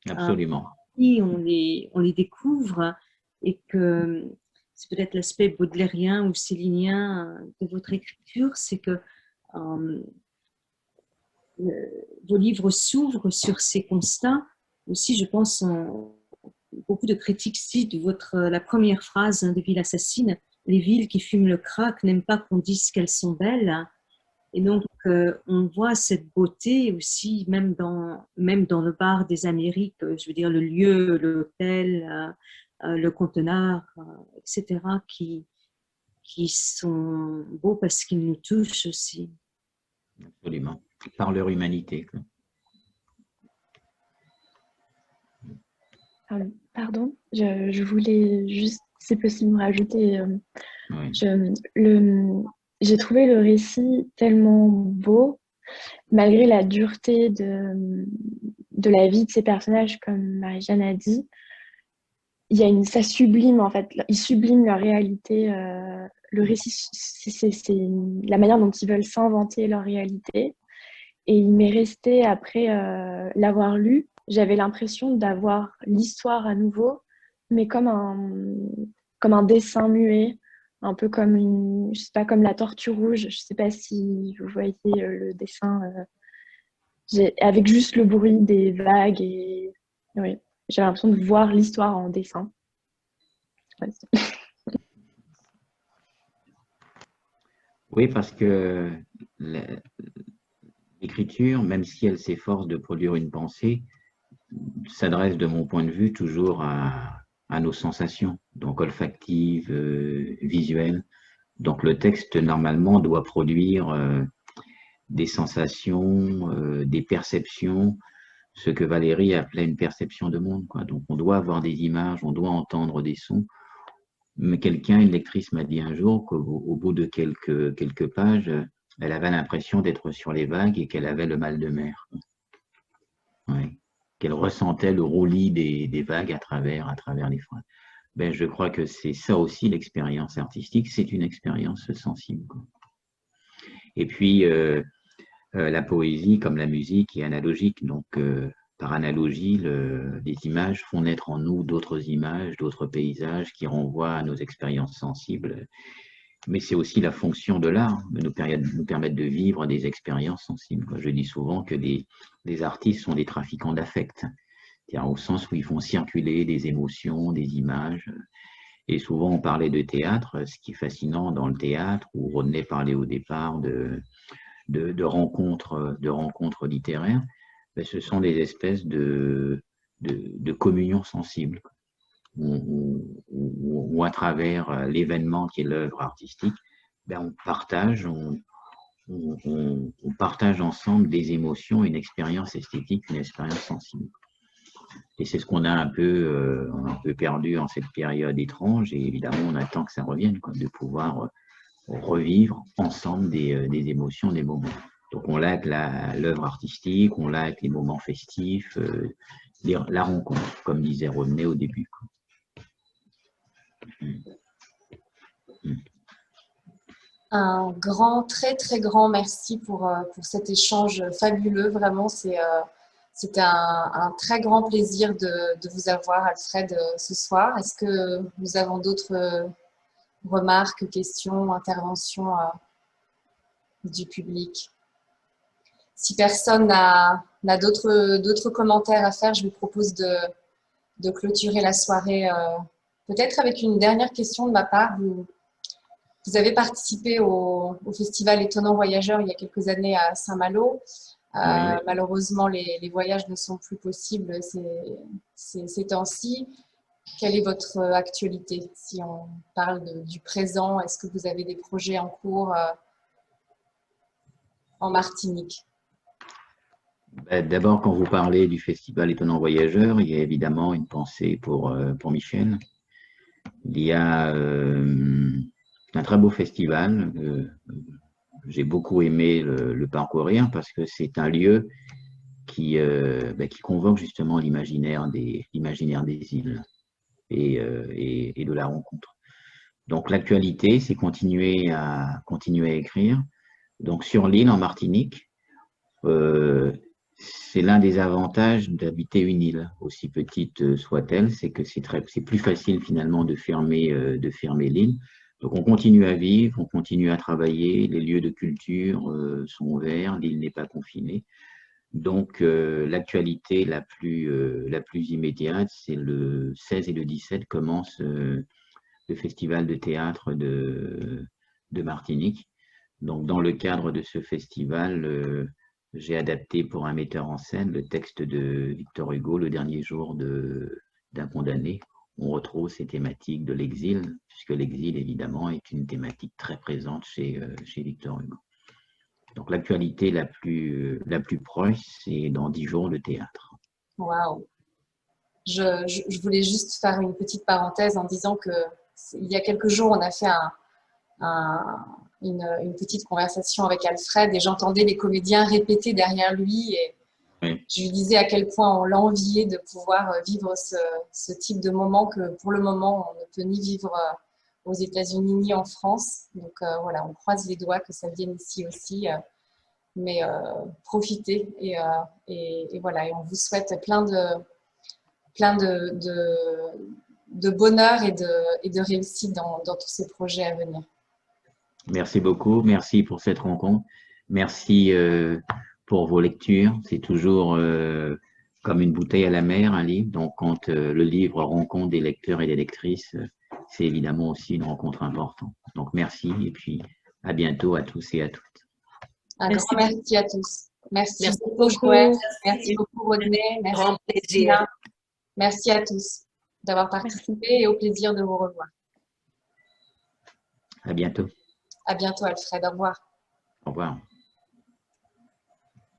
Absolument. Et on les découvre et que c'est peut-être l'aspect baudelairien ou célinien de votre écriture, c'est que vos livres s'ouvrent sur ces constats. Aussi, je pense, beaucoup de critiques citent la première phrase de Ville assassine, « Les villes qui fument le crack n'aiment pas qu'on dise qu'elles sont belles ». Et donc, on voit cette beauté aussi, même dans le bar des Amériques, je veux dire le lieu, l'hôtel, le conteneur, etc., qui sont beaux parce qu'ils nous touchent aussi. Absolument. Par leur humanité. Pardon, je voulais juste, si possible, rajouter. Oui. J'ai trouvé le récit tellement beau, malgré la dureté de la vie de ces personnages, comme Marie-Jeanne a dit. Ça sublime, en fait, ils subliment leur réalité. Le récit, c'est la manière dont ils veulent s'inventer leur réalité. Et il m'est resté, après l'avoir lu, j'avais l'impression d'avoir l'histoire à nouveau, mais comme un dessin muet, un peu comme je sais pas, comme La Tortue Rouge. Je sais pas si vous voyez le dessin, avec juste le bruit des vagues et oui, j'ai l'impression de voir l'histoire en dessin. Ouais. Oui, parce que l'écriture, même si elle s'efforce de produire une pensée, s'adresse de mon point de vue toujours à nos sensations, donc olfactives, visuelles. Donc le texte normalement doit produire des sensations, des perceptions, ce que Valérie appelait une perception de monde, quoi. Donc on doit avoir des images, on doit entendre des sons. Mais une lectrice m'a dit un jour qu'au bout de quelques pages, elle avait l'impression d'être sur les vagues et qu'elle avait le mal de mer. Oui. Qu'elle ressentait le roulis des vagues à travers les phrases. Ben, je crois que c'est ça aussi l'expérience artistique, c'est une expérience sensible, quoi. Et puis, la poésie, comme la musique, est analogique. Donc, par analogie, les images font naître en nous d'autres images, d'autres paysages qui renvoient à nos expériences sensibles. Mais c'est aussi la fonction de l'art, de nous permettre de vivre des expériences sensibles. Je dis souvent que les artistes sont des trafiquants d'affect, au sens où ils font circuler des émotions, des images. Et souvent, on parlait de théâtre. Ce qui est fascinant dans le théâtre, où Rodney parlait au départ de rencontres littéraires, ben, ce sont des espèces de communion sensible, où à travers l'événement qui est l'œuvre artistique, ben, on partage ensemble des émotions, une expérience esthétique, une expérience sensible. Et c'est ce qu'on a un peu perdu en cette période étrange, et évidemment on attend que ça revienne, quoi, de pouvoir revivre ensemble des émotions, des moments. Donc on l'a avec l'œuvre artistique, on l'a avec les moments festifs, la rencontre, comme disait Rodney au début. Un grand, très très grand merci pour cet échange fabuleux. Vraiment, c'était un très grand plaisir de vous avoir, Alfred, ce soir. Est-ce que nous avons d'autres remarques, questions, interventions du public? Si personne n'a d'autres commentaires à faire, je vous propose de clôturer la soirée. Peut-être avec une dernière question de ma part. Vous avez participé au festival Étonnant Voyageur il y a quelques années à Saint-Malo. Oui. Malheureusement, les voyages ne sont plus possibles ces temps-ci. Quelle est votre actualité? Si on parle du présent, est-ce que vous avez des projets en cours en Martinique? D'abord, quand vous parlez du festival Étonnant Voyageur, il y a évidemment une pensée pour Michel. Il y a un très beau festival. J'ai beaucoup aimé le parcourir parce que c'est un lieu qui convoque justement l'imaginaire des îles et de la rencontre. Donc l'actualité, c'est continuer à écrire. Donc sur l'île en Martinique, c'est l'un des avantages d'habiter une île, aussi petite soit-elle, c'est que c'est plus facile finalement de fermer l'île. Donc on continue à vivre, on continue à travailler, les lieux de culture sont ouverts, l'île n'est pas confinée. Donc l'actualité la plus immédiate, c'est le 16 et le 17 commence le festival de théâtre de Martinique. Donc dans le cadre de ce festival, j'ai adapté pour un metteur en scène le texte de Victor Hugo, Le dernier jour d'un condamné. On retrouve ces thématiques de l'exil, puisque l'exil, évidemment, est une thématique très présente chez Victor Hugo. Donc l'actualité la plus proche, c'est dans 10 jours le théâtre. Waouh! Je voulais juste faire une petite parenthèse en disant que il y a quelques jours, on a fait une petite conversation avec Alfred et j'entendais les comédiens répéter derrière lui et oui. Je lui disais à quel point on l'enviait de pouvoir vivre ce type de moment que pour le moment on ne peut ni vivre aux États-Unis ni en France. Donc voilà, on croise les doigts que ça vienne ici aussi, mais profitez et voilà, et on vous souhaite plein de bonheur et de réussite dans tous ces projets à venir. Merci beaucoup, merci pour cette rencontre, merci pour vos lectures, c'est toujours comme une bouteille à la mer, un livre, donc quand le livre rencontre des lecteurs et des lectrices, c'est évidemment aussi une rencontre importante. Donc merci et puis à bientôt à tous et à toutes. Un grand merci à tous. Merci beaucoup, beaucoup, Joël. Merci beaucoup, Rodney. Merci. Grand plaisir. Merci à tous d'avoir participé et au plaisir de vous revoir. À bientôt. À bientôt, Alfred. Au revoir. Au revoir.